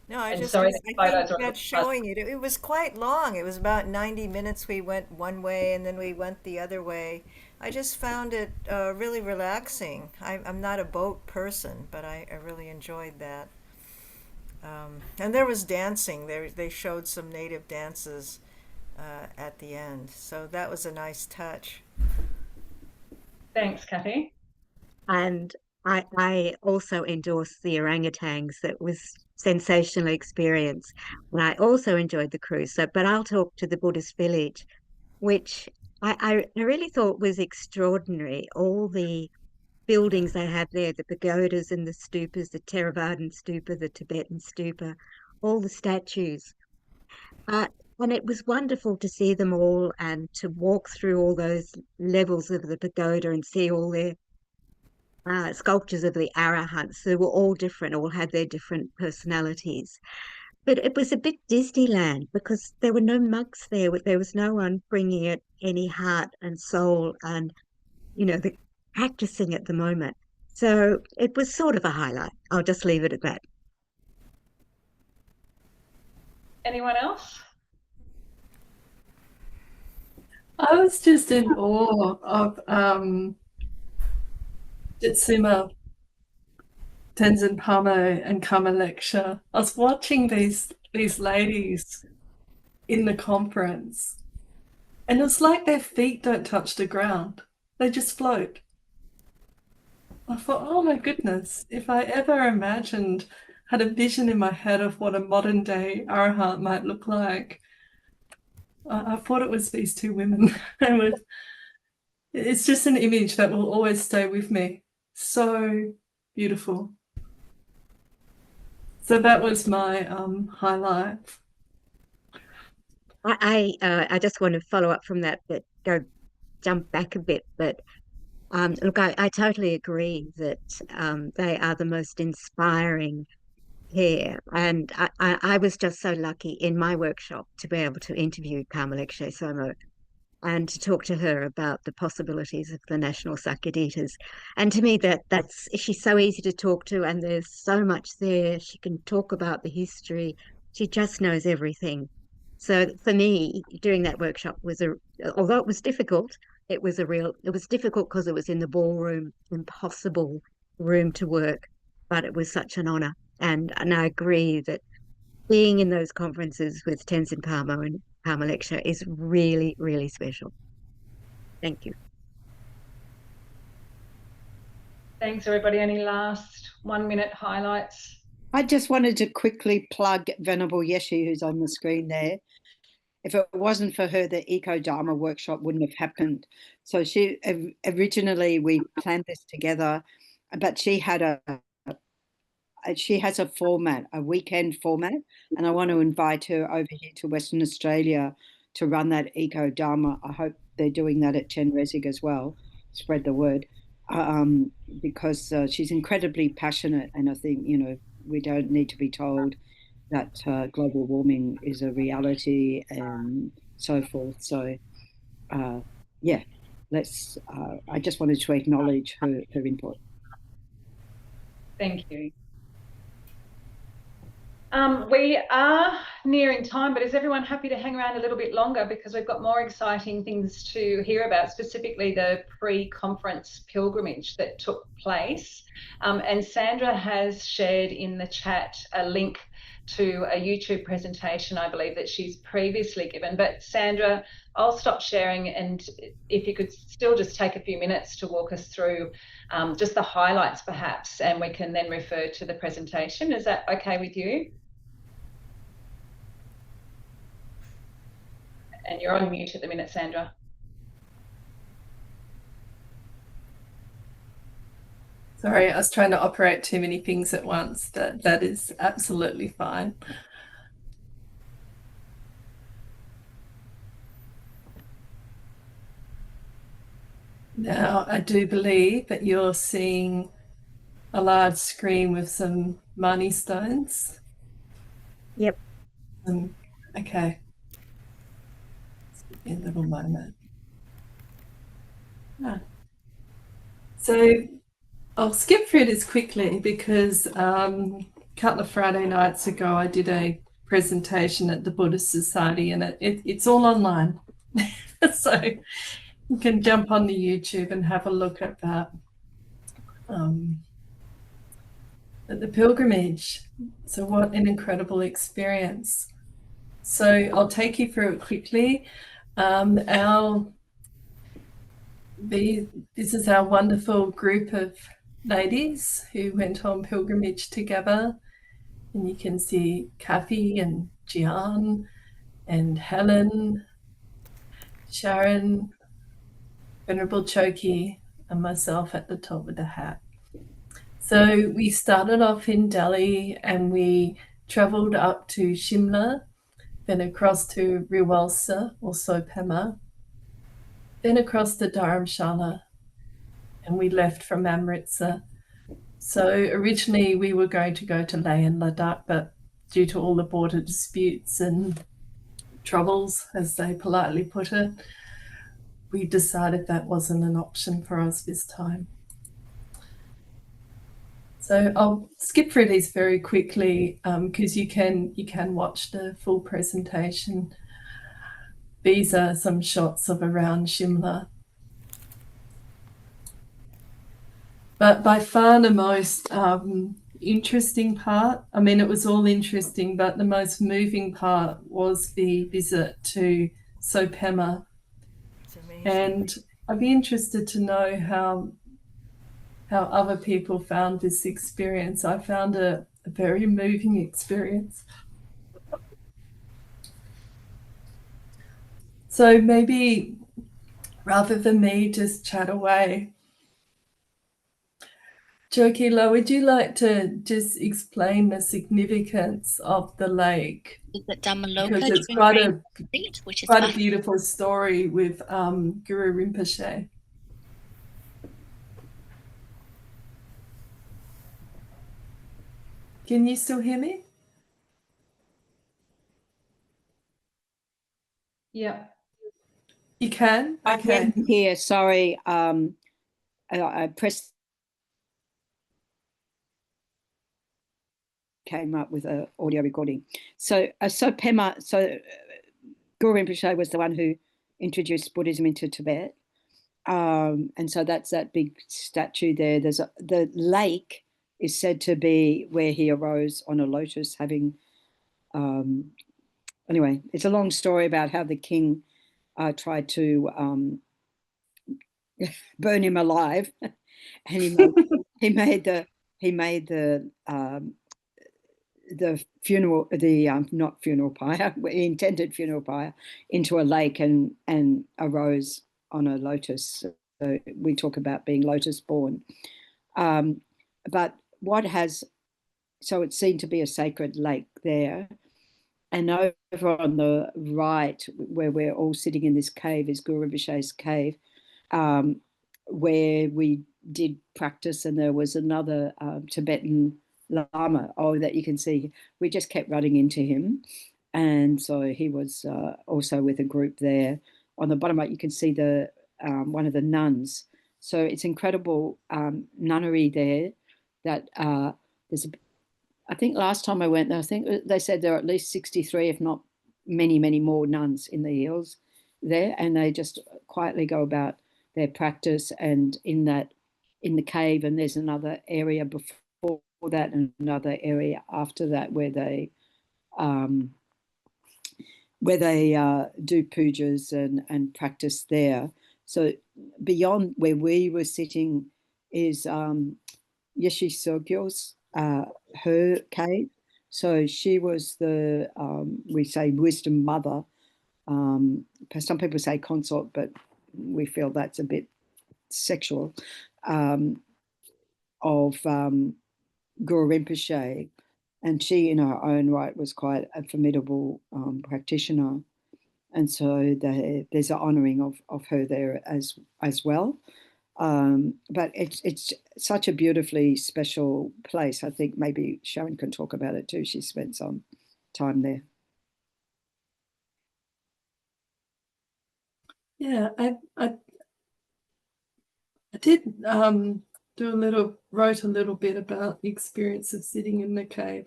No, I think that's showing it. It was quite long. It was about 90 minutes. We went one way and then we went the other way. I just found it really relaxing. I'm not a boat person, but I really enjoyed that. And there was dancing. They showed some native dances at the end. So that was a nice touch. Thanks, Kathy. And I also endorse the orangutans. That was sensational experience. And I also enjoyed the cruise. But I'll talk to the Buddhist village, which I really thought was extraordinary. All the buildings they have there, the pagodas and the stupas, the Theravadan stupa, the Tibetan stupa, all the statues. And it was wonderful to see them all and to walk through all those levels of the pagoda and see all their sculptures of the arahants. They were all different, all had their different personalities. But it was a bit Disneyland because there were no monks there. There was no one bringing it any heart and soul and, you know, the practicing at the moment. So it was sort of a highlight. I'll just leave it at that. Anyone else? I was just in awe of Jitsuma, Tenzin Palmo and Karma lecture. I was watching these ladies in the conference, and it's like their feet don't touch the ground. They just float. I thought, oh my goodness, if I ever imagined, had a vision in my head of what a modern day Arhat might look like, I thought it was these two women. It's just an image that will always stay with me. So beautiful. So that was my highlight. I just want to follow up from that, but jump back a bit. But look, I totally agree that they are the most inspiring pair. And I was just so lucky in my workshop to be able to interview Kamalekshe Somo and to talk to her about the possibilities of the National Sakyadhitas. And to me, she's so easy to talk to, and there's so much there. She can talk about the history. She just knows everything. So for me, doing that workshop was although it was difficult, it was difficult because it was in the ballroom, impossible room to work, but it was such an honor. And I agree that being in those conferences with Tenzin Palmo and Kamalekshe is really, really special. Thank you. Thanks, everybody. Any last 1 minute highlights? I just wanted to quickly plug Venerable Yeshi, who's on the screen there. If it wasn't for her, the Eco Dharma workshop wouldn't have happened. So originally we planned this together, but she has a format, a weekend format, and I want to invite her over here to Western Australia to run that Eco Dharma. I hope they're doing that at Chen Resig as well, spread the word, because she's incredibly passionate, and I think, we don't need to be told that global warming is a reality and so forth. So, yeah, I just wanted to acknowledge her input. Thank you. We are nearing time, but is everyone happy to hang around a little bit longer, because we've got more exciting things to hear about, specifically the pre-conference pilgrimage that took place. And Sandra has shared in the chat a link to a YouTube presentation, I believe, that she's previously given. But Sandra, I'll stop sharing, and if you could still just take a few minutes to walk us through just the highlights perhaps, and we can then refer to the presentation. Is that okay with you? And you're on mute at the minute, Sandra. Sorry, I was trying to operate too many things at once. That is absolutely fine. Now, I do believe that you're seeing a large screen with some Mani stones. Yep. Okay. A little moment. So I'll skip through this quickly because a couple of Friday nights ago I did a presentation at the Buddhist Society, and it's all online. So you can jump on the YouTube and have a look at that. At the pilgrimage. So what an incredible experience. So I'll take you through it quickly. This is our wonderful group of ladies who went on pilgrimage together, and you can see Kathy and Gian and Helen, Sharon, Venerable Choki, and myself at the top of the hat. So we started off in Delhi and we travelled up to Shimla, then across to Riwalsa, also Pema, then across to Dharamshala, and we left from Amritsar. So originally we were going to go to Leh and Ladakh, but due to all the border disputes and troubles, as they politely put it, we decided that wasn't an option for us this time. So I'll skip through these very quickly because you can watch the full presentation. these are some shots of around Shimla. But by far the most interesting part, I mean, it was all interesting, but the most moving part was the visit to Sopema. And I'd be interested to know how other people found this experience. I found a very moving experience. So maybe rather than me just chat away, Jokila, would you like to just explain the significance of the lake? Because it's quite a beautiful story with Guru Rinpoche. Can you still hear me? Yeah. You can? I Okay. can hear, sorry. I pressed, came up with an audio recording. So Pema, Guru Rinpoche was the one who introduced Buddhism into Tibet. And so that's that big statue there. The lake is said to be where he arose on a lotus, having, anyway, it's a long story about how the king tried to burn him alive, and he made the funeral, not funeral pyre, intended funeral pyre, into a lake and arose on a lotus. So we talk about being lotus born. But so it's seen to be a sacred lake there. And over on the right, where we're all sitting in this cave, is Guru Rinpoche's cave, where we did practice, and there was another Tibetan Lama, that you can see. We just kept running into him. And so he was also with a group there. On the bottom right, you can see the one of the nuns. So it's incredible nunnery there that there's I think last time I went there, I think they said there are at least 63, if not many, many more nuns in the hills there. And they just quietly go about their practice, and in the cave, and there's another area before that and another area after that where they do pujas and practice there. So beyond where we were sitting is Yeshi Sogyo's her cave. So she was the we say wisdom mother. Some people say consort, but we feel that's a bit sexual, of Guru Rinpoche. And she, in her own right, was quite a formidable practitioner. And so there's an honouring of her there as well. But it's such a beautifully special place. I think maybe Sharon can talk about it too. She spent some time there. Yeah, I did wrote a little bit about the experience of sitting in the cave.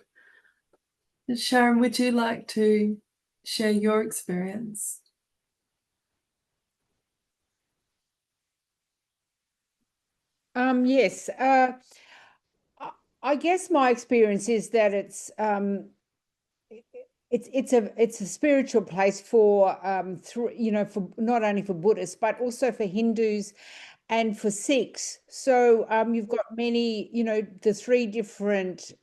Sharon, would you like to share your experience? Yes. I guess my experience is that it's a spiritual place for for not only for Buddhists but also for Hindus and for Sikhs. So you've got many, the three different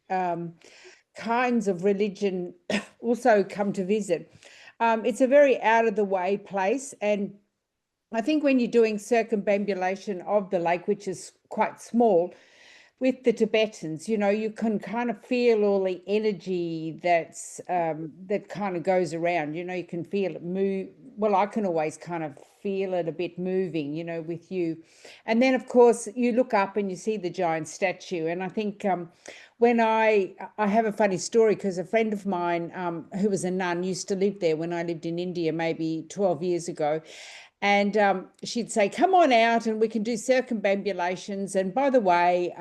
kinds of religion also come to visit. It's a very out of the way place, and I think when you're doing circumambulation of the lake, which is quite small, with the Tibetans, you can kind of feel all the energy that's that kind of goes around. You can feel it move. Well, I can always kind of feel it a bit moving, with you. And then, of course, you look up and you see the giant statue. And I think when I have a funny story, because a friend of mine who was a nun used to live there when I lived in India maybe 12 years ago. And she'd say, come on out and we can do circumambulations. And by the way,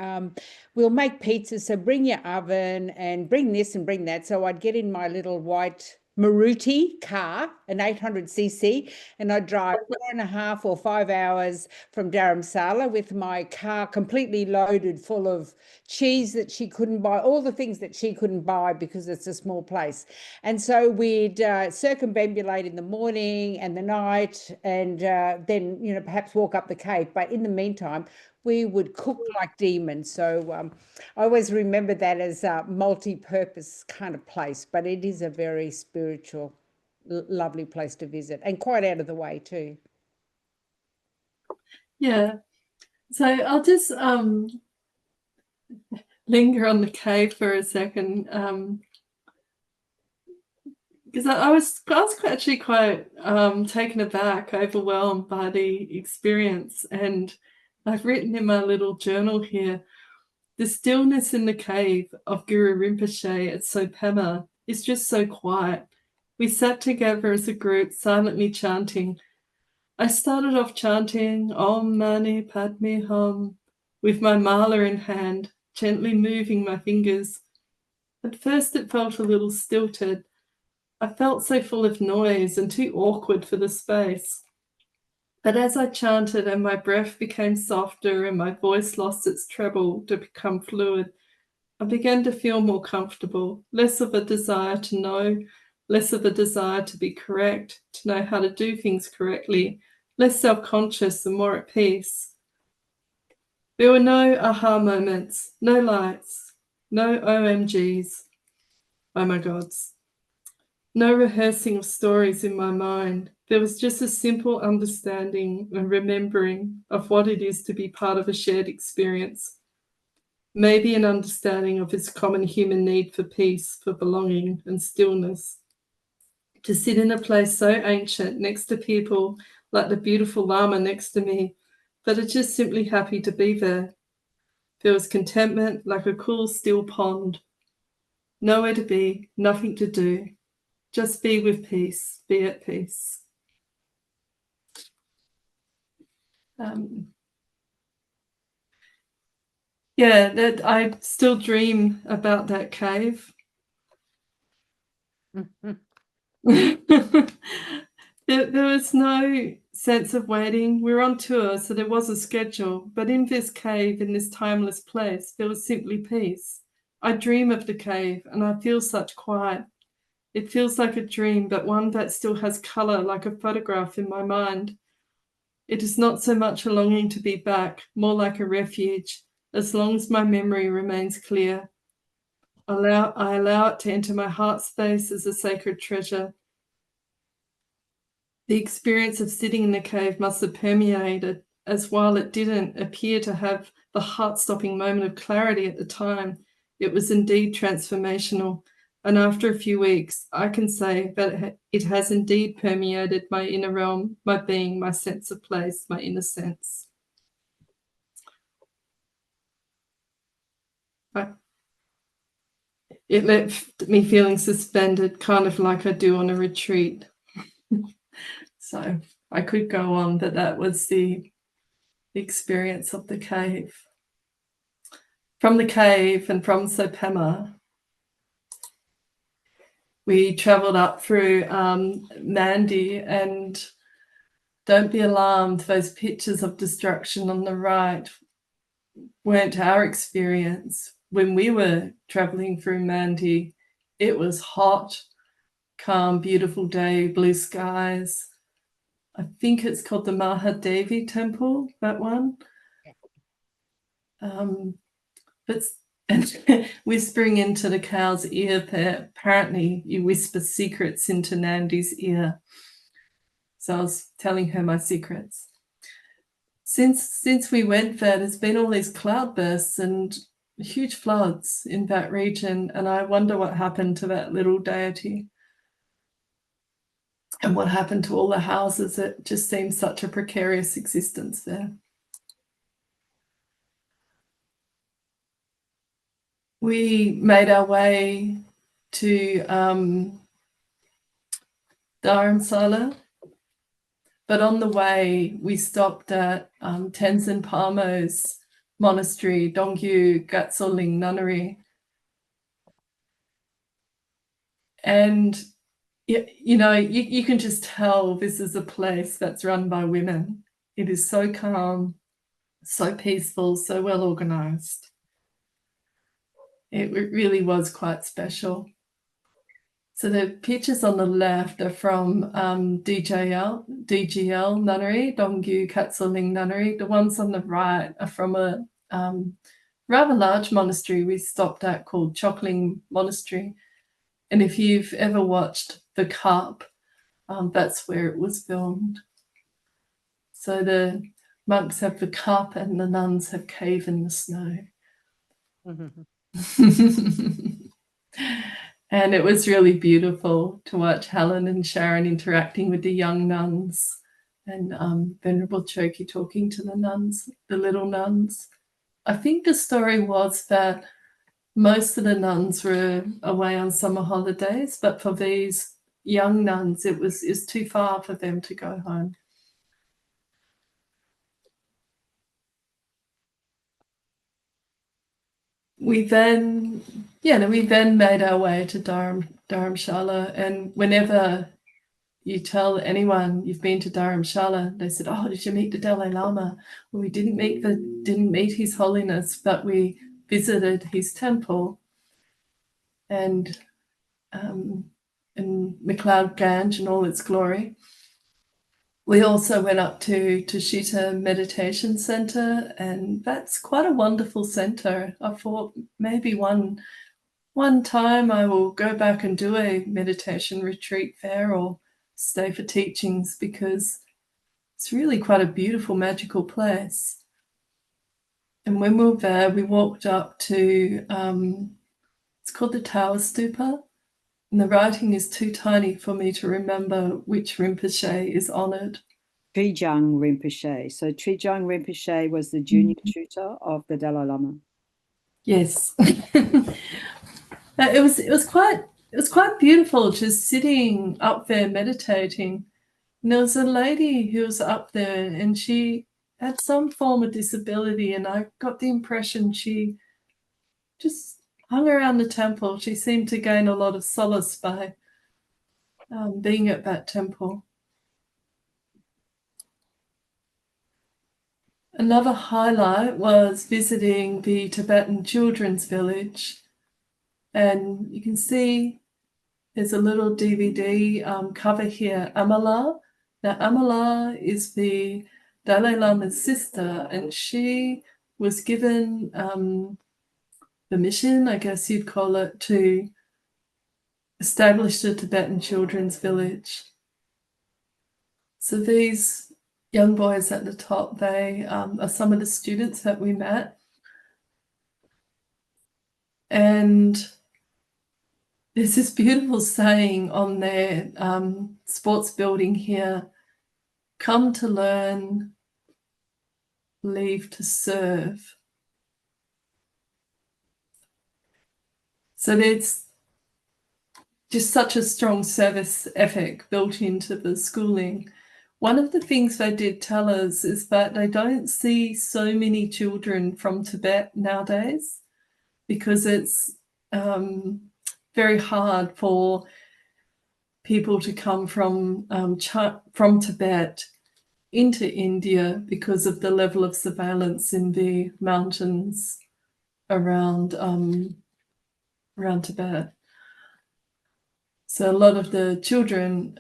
we'll make pizzas. So bring your oven and bring this and bring that. So I'd get in my little white Maruti car, an 800cc, and I'd drive 4.5 or 5 hours from Dharamshala with my car completely loaded full of cheese that she couldn't buy, all the things that she couldn't buy because it's a small place. And so we'd circumambulate in the morning and the night, and then, you know, perhaps walk up the cave. But in the meantime, we would cook like demons. So I always remember that as a multi-purpose kind of place, but it is a very spiritual, lovely place to visit, and quite out of the way too. Yeah. So I'll just linger on the cave for a second, because I was actually quite taken aback, overwhelmed by the experience. And I've written in my little journal here, the stillness in the cave of Guru Rinpoche at Sopema is just so quiet. We sat together as a group, silently chanting. I started off chanting Om Mani Padme Hum with my mala in hand, gently moving my fingers. At first it felt a little stilted. I felt so full of noise and too awkward for the space. But as I chanted and my breath became softer and my voice lost its treble to become fluid, I began to feel more comfortable, less of a desire to know, less of a desire to be correct, to know how to do things correctly, less self-conscious and more at peace. There were no aha moments, no lights, no OMGs, oh my gods, no rehearsing of stories in my mind. There was just a simple understanding and remembering of what it is to be part of a shared experience. Maybe an understanding of its common human need for peace, for belonging and stillness. To sit in a place so ancient next to people like the beautiful Lama next to me that are just simply happy to be there. There was contentment like a cool, still pond. Nowhere to be, nothing to do. Just be with peace, be at peace. Yeah, that I still dream about that cave. There was no sense of waiting. We were on tour, so there was a schedule. But in this cave, in this timeless place, there was simply peace. I dream of the cave, and I feel such quiet. It feels like a dream, but one that still has colour, like a photograph in my mind. It is not so much a longing to be back, more like a refuge, as long as my memory remains clear. I allow it to enter my heart space as a sacred treasure. The experience of sitting in the cave must have permeated, as while it didn't appear to have the heart-stopping moment of clarity at the time, it was indeed transformational. And after a few weeks, I can say that it has indeed permeated my inner realm, my being, my sense of place, my inner sense. It left me feeling suspended, kind of like I do on a retreat. So I could go on, but that was the experience of the cave. From the cave and from Sopema, we travelled up through Mandy, and don't be alarmed, those pictures of destruction on the right weren't our experience. When we were travelling through Mandy, it was hot, calm, beautiful day, blue skies. I think it's called the Mahadevi Temple, that one. But and whispering into the cow's ear, apparently you whisper secrets into Nandi's ear. So I was telling her my secrets. Since we went there, there's been all these cloudbursts and huge floods in that region, and I wonder what happened to that little deity and what happened to all the houses. It just seems such a precarious existence there. We made our way to Dharamshala, but on the way we stopped at Tenzin Palmo's monastery, Dongyu Gatsoling Nunnery. And you know, you can just tell this is a place that's run by women. It is so calm, so peaceful, so well organised. It really was quite special. So the pictures on the left are from DGL Nunnery, Dongyu Katsuling Nunnery. The ones on the right are from a rather large monastery we stopped at called Chokling Monastery. And if you've ever watched The Cup, that's where it was filmed. So the monks have the cup and the nuns have cave in the snow. And it was really beautiful to watch Helen and Sharon interacting with the young nuns and Venerable Choki talking to the nuns, the little nuns. I think the story was that most of the nuns were away on summer holidays, but for these young nuns, it was too far for them to go home. We then made our way to Dharamshala, and whenever you tell anyone you've been to Dharamshala, they said, "Oh, did you meet the Dalai Lama?" Well, we didn't meet His Holiness, but we visited his temple, and McLeod Ganj in all its glory. We also went up to Tushita Meditation Center, and that's quite a wonderful center. I thought maybe one time I will go back and do a meditation retreat there or stay for teachings, because it's really quite a beautiful, magical place. And when we were there, we walked up to, it's called the Tower Stupa, and the writing is too tiny for me to remember which Rinpoche is honoured. Trijang Rinpoche. So Trijang Rinpoche was the junior tutor of the Dalai Lama. Yes. It was quite beautiful just sitting up there meditating. And there was a lady who was up there, and she had some form of disability, and I got the impression she just hung around the temple. She seemed to gain a lot of solace by being at that temple. Another highlight was visiting the Tibetan children's village, and you can see there's a little DVD cover here, Amala. Now, Amala is the Dalai Lama's sister, and she was given permission, I guess you'd call it, to establish the Tibetan children's village. So these young boys at the top, they are some of the students that we met. And there's this beautiful saying on their sports building here: come to learn, leave to serve. So there's just such a strong service ethic built into the schooling. One of the things they did tell us is that they don't see so many children from Tibet nowadays, because it's very hard for people to come from Tibet into India because of the level of surveillance in the mountains around Tibet. So a lot of the children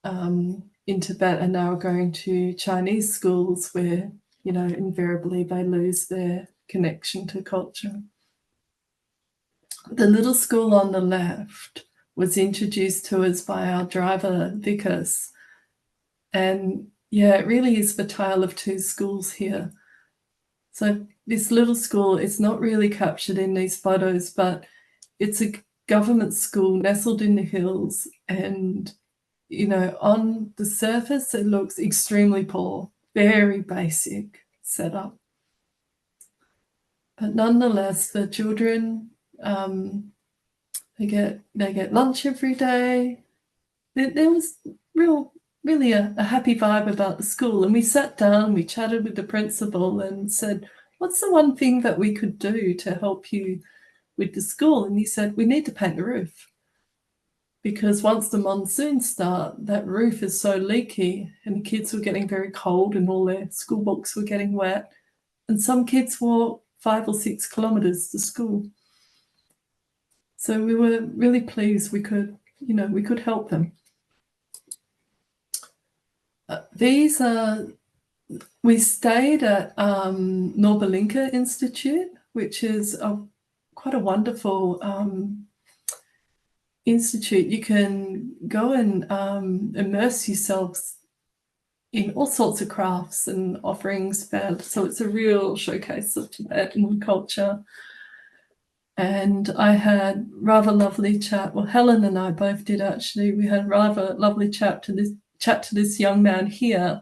in Tibet are now going to Chinese schools where, you know, invariably they lose their connection to culture. The little school on the left was introduced to us by our driver, Vikas. And yeah, it really is the tale of two schools here. So this little school is not really captured in these photos, but it's a government school nestled in the hills, and you know, on the surface it looks extremely poor, very basic setup. But nonetheless, the children, they get lunch every day. There was really a happy vibe about the school, and we sat down, we chatted with the principal and said, what's the one thing that we could do to help you with the school? And he said, we need to paint the roof, because once the monsoons start, that roof is so leaky and the kids were getting very cold and all their school books were getting wet. And some kids walk 5 or 6 kilometres to school. So we were really pleased we could help them. We stayed at Norberlinka Institute, which is quite a wonderful institute. You can go and immerse yourselves in all sorts of crafts and offerings. So it's a real showcase of Tibetan culture. And I had rather lovely chat. Well, Helen and I both did actually. We had rather lovely chat to this young man here,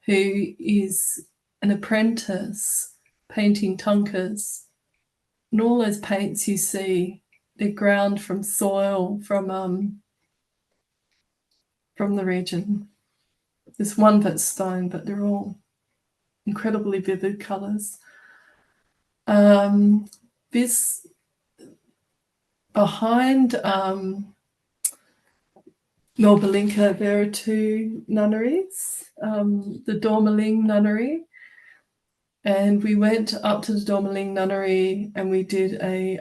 who is an apprentice painting thangkas. And all those paints you see, they're ground from soil from the region. There's one that's stone, but they're all incredibly vivid colours. This behind Norberlinka, there are 2 nunneries, the Dormaling Nunnery, and we went up to the Dormaling Nunnery and we did a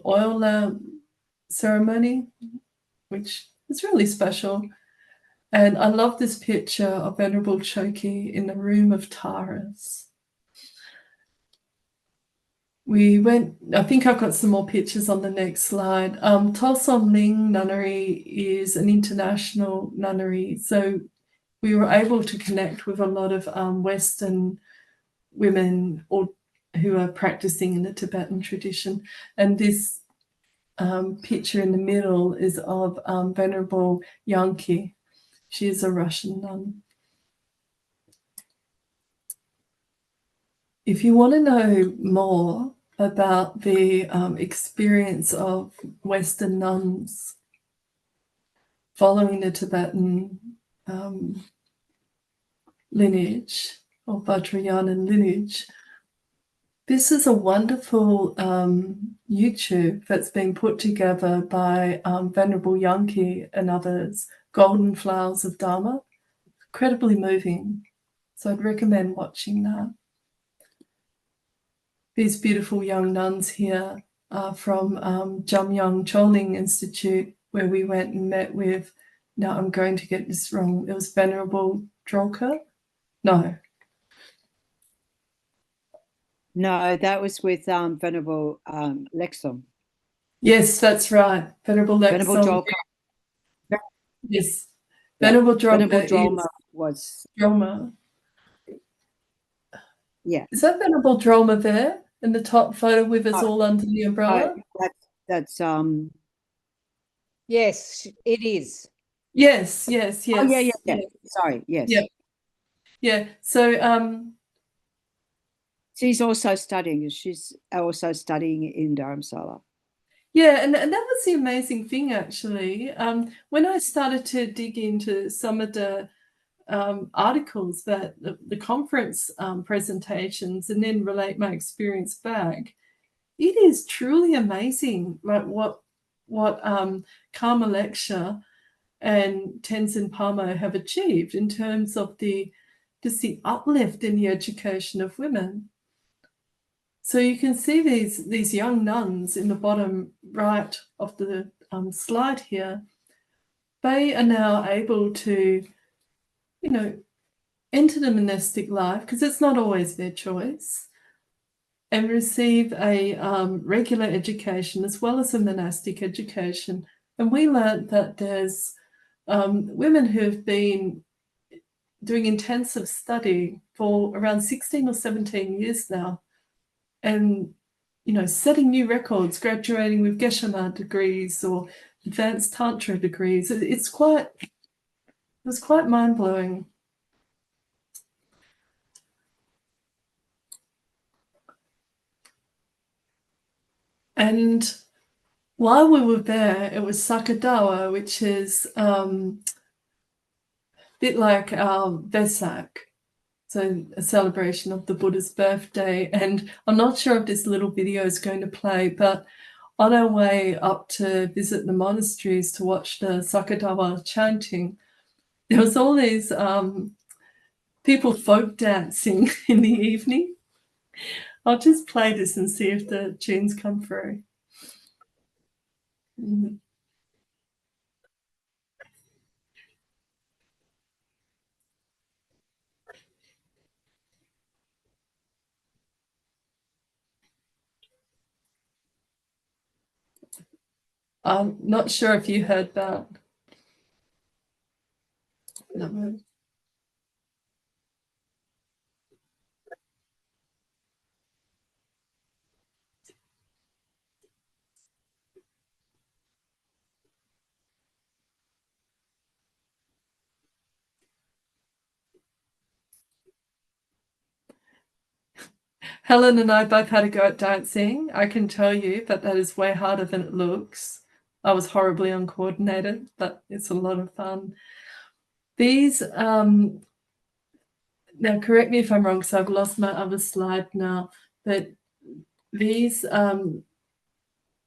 oil lamp ceremony, which was really special. And I love this picture of Venerable Choki in the room of Taras. We went, I think I've got some more pictures on the next slide. Tolsom Ling Nunnery is an international nunnery. So we were able to connect with a lot of Western women who are practicing in the Tibetan tradition. And this picture in the middle is of Venerable Yanki. She is a Russian nun. If you want to know more about the experience of Western nuns following the Tibetan lineage or Vajrayana lineage, this is a wonderful YouTube that's been put together by Venerable Yanki and others, Golden Flowers of Dharma. Incredibly moving. So I'd recommend watching that. These beautiful young nuns here are from Jamyang Choling Institute, where we went and met with, now I'm going to get this wrong, it was Venerable Drolka? No, that was with Venerable Lexom. Yes, that's right. Venerable Lexom. Venerable Drolka. Yes. Venerable Drolka. Venerable Drolma was. Drolma. Yeah. Is that Venerable Drolma there in the top photo with us all under the umbrella? That's Yes, it is. Yes. Oh, yeah. Sorry, yes. Yeah. So she's also studying. She's also studying in Dharamshala. Yeah, and that was the amazing thing, actually. When I started to dig into some of the articles that the conference presentations and then relate my experience back, it is truly amazing, like what Karma Lecture and Tenzin Palmo have achieved in terms of the uplift in the education of women. So you can see these young nuns in the bottom right of the slide here. They are now able to, enter the monastic life, because it's not always their choice, and receive a regular education as well as a monastic education. And we learned that there's women who have been doing intensive study for around 16 or 17 years now, and setting new records, graduating with Geshe-la degrees or advanced Tantra degrees. It was quite mind-blowing. And while we were there, it was Sakyadhitaoz, which is a bit like our Vesak, so a celebration of the Buddha's birthday. And I'm not sure if this little video is going to play, but on our way up to visit the monasteries to watch the Sakyadhitaoz chanting, there was all these people folk dancing in the evening. I'll just play this and see if the tunes come through. I'm not sure if you heard that. No. Helen and I both had a go at dancing. I can tell you that is way harder than it looks. I was horribly uncoordinated, but it's a lot of fun. These, now correct me if I'm wrong, so I've lost my other slide now, but these,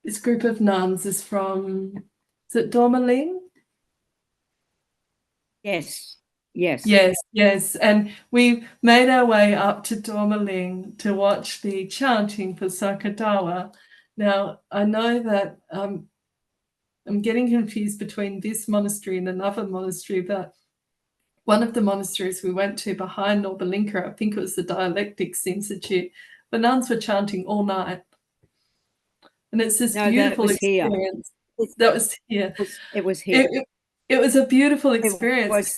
this group of nuns is from, is it Dormaling? Yes. Yes. Yes, yes. And we made our way up to Dormaling to watch the chanting for Sakyadhitaoz. Now, I know that I'm getting confused between this monastery and another monastery, but one of the monasteries we went to behind Norbalinka, I think it was the Dialectics Institute, the nuns were chanting all night. And it's this beautiful experience. That was here. It was here. It was a beautiful experience.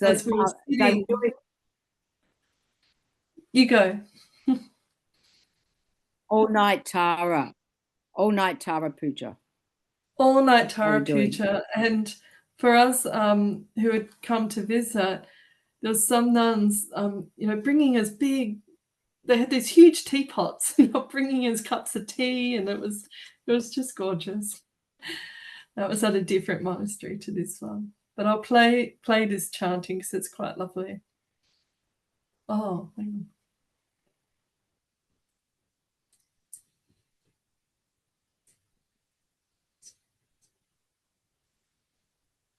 You go. All night Tara puja. All night Tara puja. And for us who had come to visit, there was some nuns, bringing us big. They had these huge teapots, bringing us cups of tea, and it was just gorgeous. That was at a different monastery to this one. But I'll play this chanting because it's quite lovely. Oh, hang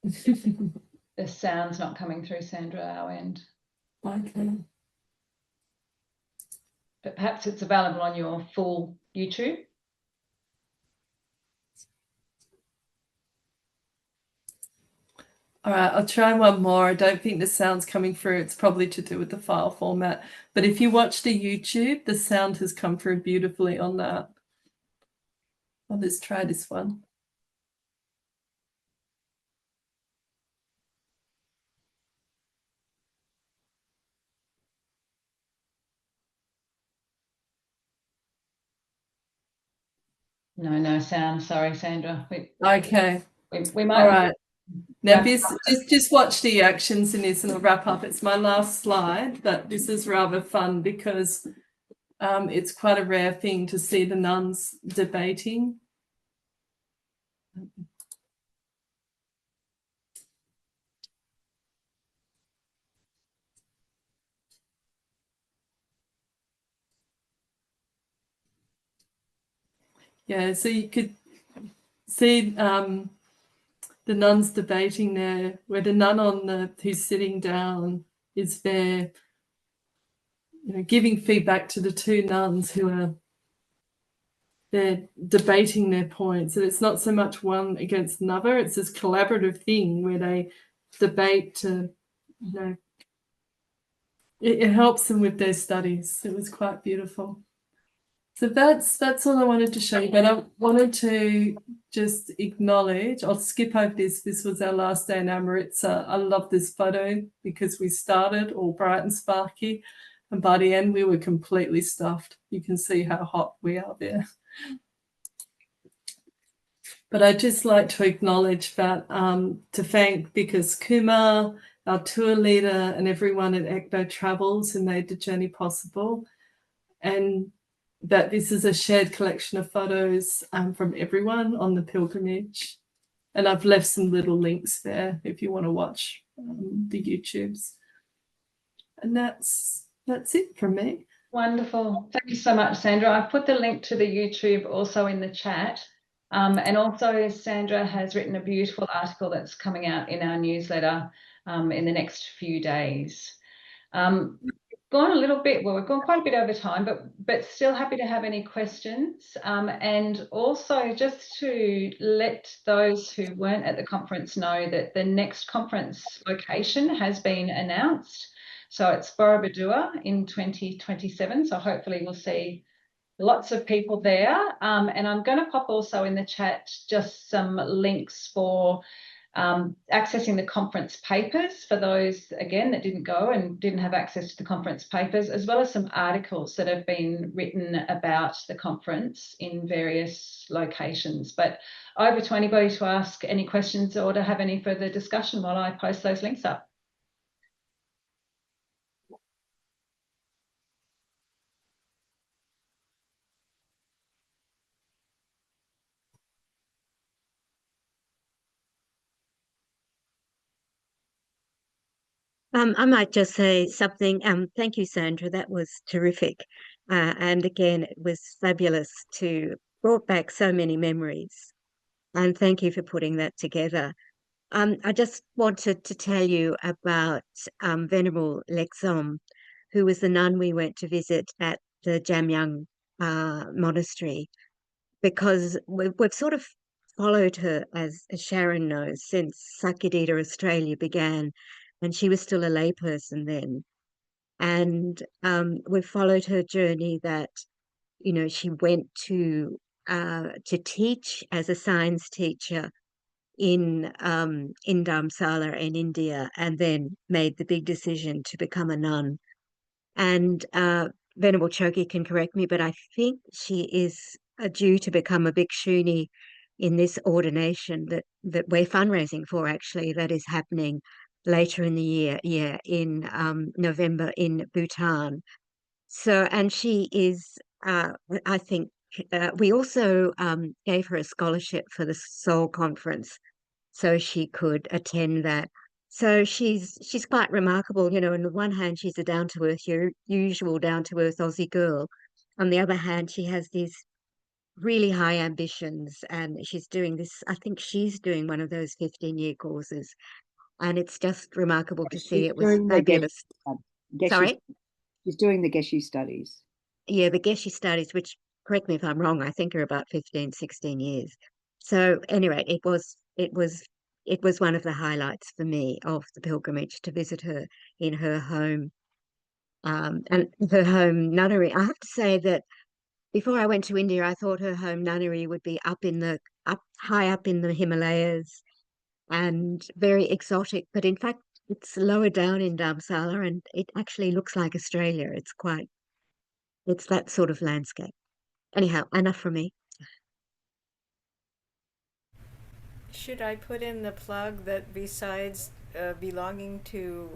on. The sound's not coming through, Sandra, our end. Okay. But perhaps it's available on your full YouTube. All right, I'll try one more. I don't think the sound's coming through. It's probably to do with the file format. But if you watch the YouTube, the sound has come through beautifully on that. I'll just try this one. No sound. Sorry, Sandra. Okay. We might. All right. Now, just watch the actions in this and I'll wrap up. It's my last slide, but this is rather fun because it's quite a rare thing to see the nuns debating. Yeah, so you could see the nuns debating there, where the nun who's sitting down is there, giving feedback to the two nuns who are they're debating their points. And it's not so much one against another, it's this collaborative thing where they debate to, it helps them with their studies. It was quite beautiful. So that's all I wanted to show you, but I wanted to just acknowledge, I'll skip over this. This was our last day in Amaritsa. I love this photo because we started all bright and sparky, and by the end we were completely stuffed. You can see how hot we are there. But I'd just like to acknowledge that, to thank, because Kumar, our tour leader, and everyone at ECDO Travels who made the journey possible, and that this is a shared collection of photos from everyone on the pilgrimage. And I've left some little links there if you want to watch the YouTubes. And that's it from me. Wonderful. Thank you so much, Sandra. I've put the link to the YouTube also in the chat. And also Sandra has written a beautiful article that's coming out in our newsletter in the next few days. Gone a little bit, well, we've gone quite a bit over time, but still happy to have any questions. And also just to let those who weren't at the conference know that the next conference location has been announced. So it's Borobudur in 2027. So hopefully we'll see lots of people there. And I'm going to pop also in the chat just some links for accessing the conference papers for those, again, that didn't go and didn't have access to the conference papers, as well as some articles that have been written about the conference in various locations. But over to anybody to ask any questions or to have any further discussion while I post those links up. I might just say something. Thank you, Sandra. That was terrific. And again, it was fabulous to brought back so many memories. And thank you for putting that together. I just wanted to tell you about Venerable Lexom, who was the nun we went to visit at the Jamyang monastery, because we've sort of followed her, as Sharon knows, since Sakyadhita Australia began, and she was still a layperson then. And we've followed her journey that, you know, she went to teach as a science teacher in Dharamshala in India, and then made the big decision to become a nun. And Venerable Choki can correct me, but I think she is due to become a bhikshuni in this ordination that we're fundraising for, actually, that is happening later in the year, in November in Bhutan. So, and she is, I think, we also gave her a scholarship for the Seoul conference so she could attend that. So she's quite remarkable, you know. On the one hand, she's a down-to-earth, usual down-to-earth Aussie girl. On the other hand, she has these really high ambitions, and she's doing this, I think she's doing one of those 15-year courses. And it's just remarkable to see. It was fabulous. Sorry? She's doing the Geshe studies. Yeah, the Geshe studies, which, correct me if I'm wrong, I think are about 15, 16 years. So anyway, it was one of the highlights for me of the pilgrimage to visit her in her home, and her home nunnery. I have to say that before I went to India, I thought her home nunnery would be high up in the Himalayas and very exotic, but in fact it's lower down in Dharamshala, and it actually looks like Australia. It's that sort of landscape. Anyhow, enough from me. Should I put in the plug that besides belonging to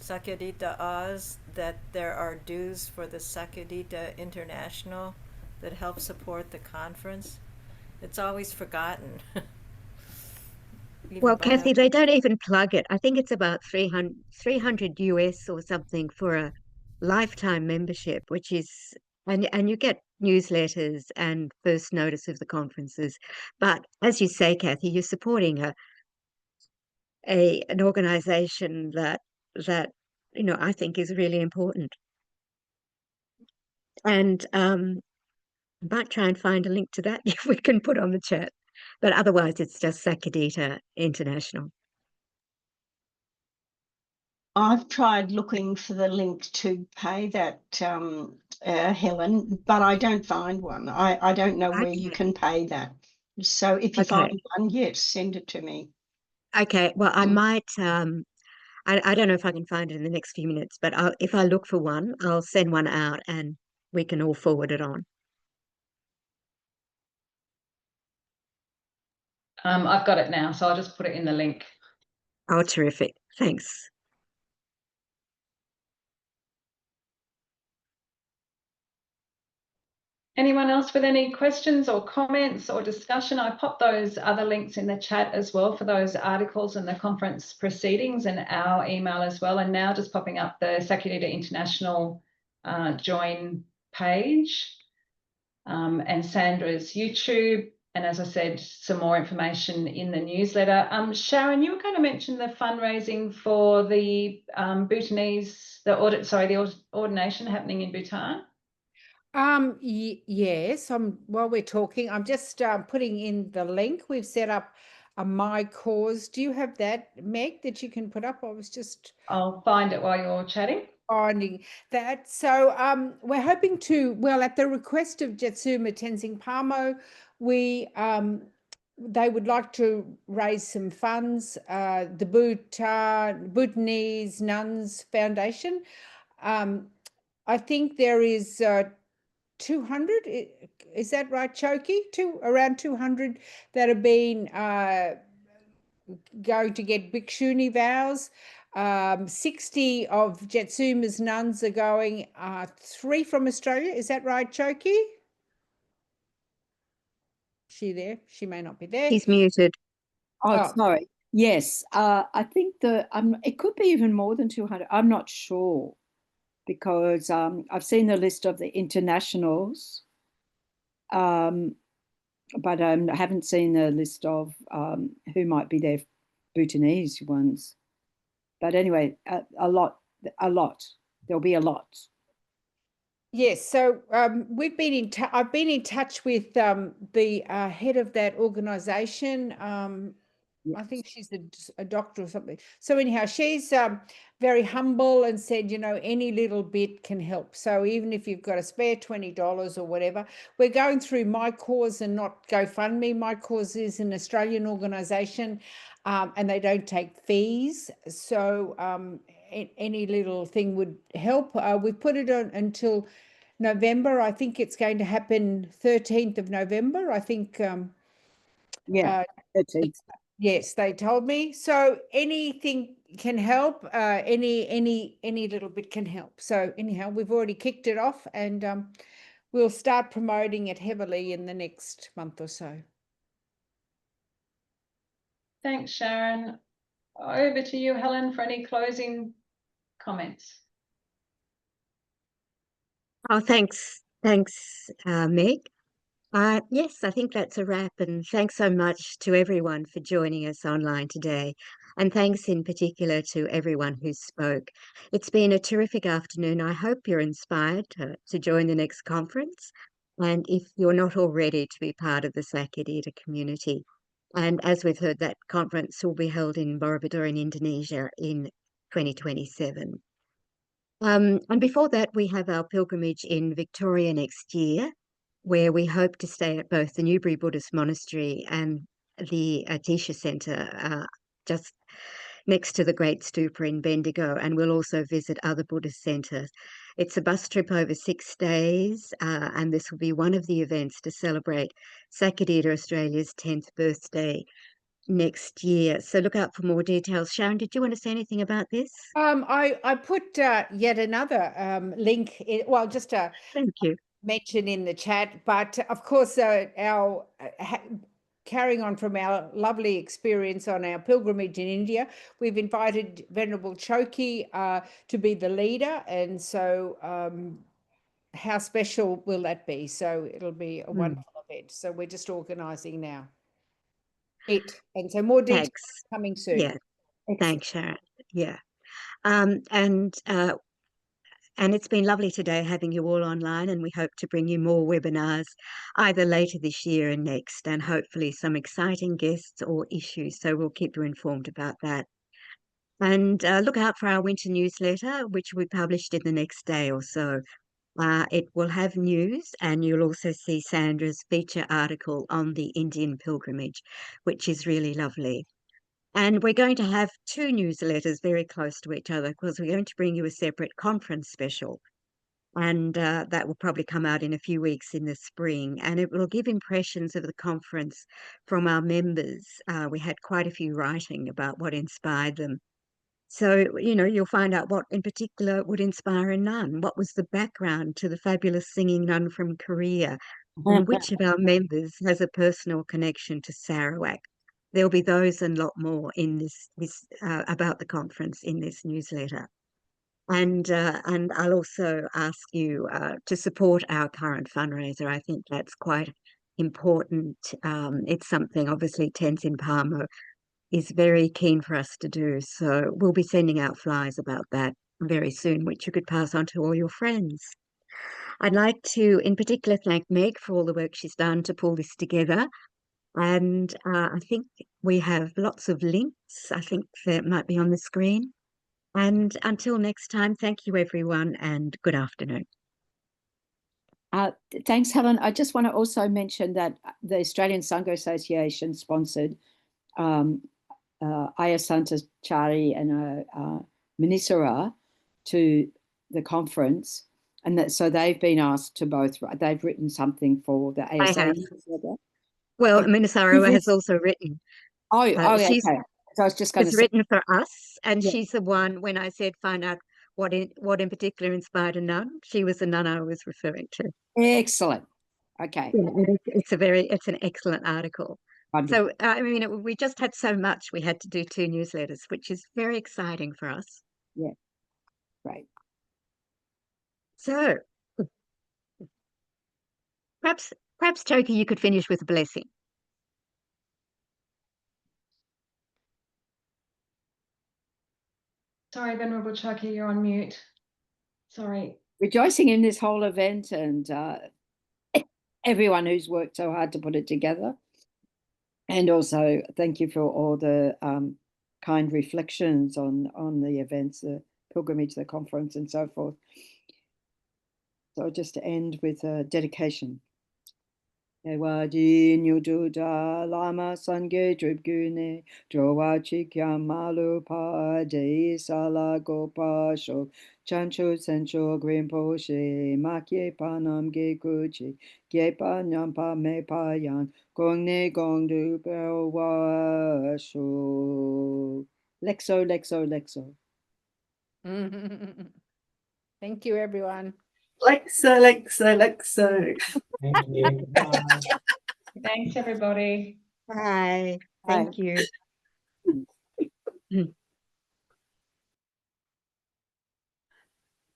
Sakyadhitaoz, that there are dues for the Sakyadhita International that help support the conference? It's always forgotten. Well, Kathy, they don't even plug it. I think it's about 300 US or something for a lifetime membership, which is, and you get newsletters and first notice of the conferences. But as you say, Kathy, you're supporting an organization that you know, I think is really important. And might try and find a link to that if we can put on the chat. But otherwise, it's just Sakyadhita International. I've tried looking for the link to pay that, Helen, but I don't find one. I don't know where you can pay that. So if you find one, yes, send it to me. Okay, well, I might, I don't know if I can find it in the next few minutes, but if I look for one, I'll send one out and we can all forward it on. I've got it now, so I'll just put it in the link. Oh, terrific. Thanks. Anyone else with any questions or comments or discussion? I popped those other links in the chat as well for those articles and the conference proceedings, and our email as well. And now just popping up the Sakyadhita International join page and Sandra's YouTube And as I said, some more information in the newsletter. Sharon, you were going to mention the fundraising for the Bhutanese, the ordination happening in Bhutan. Yes, while we're talking, I'm just putting in the link. We've set up a My Cause. Do you have that, Meg, that you can put up? I'll find it while you're chatting. Finding that. So we're hoping to, well, at the request of Jetsuma Tenzing Palmo, they would like to raise some funds, the Bhutanese Nuns Foundation. I think there is 200, is that right, Choki? Around 200 that have been going to get Bhikshuni vows. 60 of Jetsuma's nuns are going, 3 from Australia. Is that right, Choki? She there? She may not be there. He's muted. Oh, sorry. Yes, I think it could be even more than 200. I'm not sure, because I've seen the list of the internationals, but I haven't seen the list of who might be their Bhutanese ones. But anyway, a lot. There'll be a lot. Yes, so we've been I've been in touch with the head of that organisation. Yes. I think she's a doctor or something. So anyhow, she's very humble and said, you know, any little bit can help. So even if you've got a spare $20 or whatever, we're going through My Cause and not GoFundMe. My Cause is an Australian organisation, and they don't take fees. So any little thing would help. We put it on until November. I think it's going to happen 13th of November. I think. 13th. Yes, they told me. So anything can help. Any little bit can help. So anyhow, we've already kicked it off, and we'll start promoting it heavily in the next month or so. Thanks, Sharon. Over to you, Helen, for any closing comments. Oh, thanks, Meg. Yes, I think that's a wrap, and thanks so much to everyone for joining us online today, and thanks in particular to everyone who spoke. It's been a terrific afternoon. I hope you're inspired to join the next conference, and if you're not already, to be part of the Sakyadhita community. And as we've heard, that conference will be held in Borobudur in Indonesia in 2027. And before that, we have our pilgrimage in Victoria next year, where we hope to stay at both the Newbury Buddhist Monastery and the Atisha Centre, just next to the Great Stupa in Bendigo, and we'll also visit other Buddhist centres. It's a bus trip over 6 days, and this will be one of the events to celebrate Sakyadhita Australia's 10th birthday next year. So look out for more details. Sharon, did you want to say anything about this? I put yet another link, just a Thank you. mention in the chat, but of course our carrying on from our lovely experience on our pilgrimage in India, we've invited Venerable Choki to be the leader, and so how special will that be? So it'll be a wonderful event. So we're just organising now. And so more details coming soon. Yeah. Excellent. Thanks, Sharon. Yeah. And it's been lovely today having you all online, and we hope to bring you more webinars either later this year and next, and hopefully some exciting guests or issues. So we'll keep you informed about that. And look out for our winter newsletter, which will be published in the next day or so. It will have news, and you'll also see Sandra's feature article on the Indian pilgrimage, which is really lovely. And we're going to have 2 newsletters very close to each other, because we're going to bring you a separate conference special. And that will probably come out in a few weeks in the spring. And it will give impressions of the conference from our members. We had quite a few writing about what inspired them. So, you know, you'll find out what in particular would inspire a nun. What was the background to the fabulous singing nun from Korea? And which of our members has a personal connection to Sarawak? There'll be those and a lot more in this about the conference in this newsletter. And I'll also ask you to support our current fundraiser. I think that's quite important. It's something obviously Tenzin Palmo is very keen for us to do. So we'll be sending out flyers about that very soon, which you could pass on to all your friends. I'd like to, in particular, thank Meg for all the work she's done to pull this together. And I think we have lots of links, I think, that might be on the screen. And until next time, thank you, everyone, and good afternoon. Thanks, Helen. I just want to also mention that the Australian Sangha Association sponsored Ayasanta Chari and Manisara to the conference, and that so they've been asked to both. They've written something for the ASA. Well, Manisara has also written. Okay. So I was just going to say, written for us, and she's the one. When I said find out what in particular inspired a nun, she was the nun I was referring to. Excellent. Okay. Yeah, it's an excellent article. So, I mean, we just had so much. We had to do 2 newsletters, which is very exciting for us. Yeah, great. So, perhaps, Choki, you could finish with a blessing. Sorry, Venerable Choki, you're on mute. Sorry. Rejoicing in this whole event and everyone who's worked so hard to put it together. And also, thank you for all the kind reflections on the events, the pilgrimage, the conference, and so forth. So just to end with a dedication. Ewaji nyududa lama sange dribgune drowa chikyam malupa de sala gopa sho chancho sencho grimpo she makye panam ge kuchi gepa nyampa me payan gongne gongdu bewa sho. Lexo, lexo, lexo. Thank you, everyone. Lexo, lexo, lexo. Thank you. Thanks, everybody. Bye. Thank you.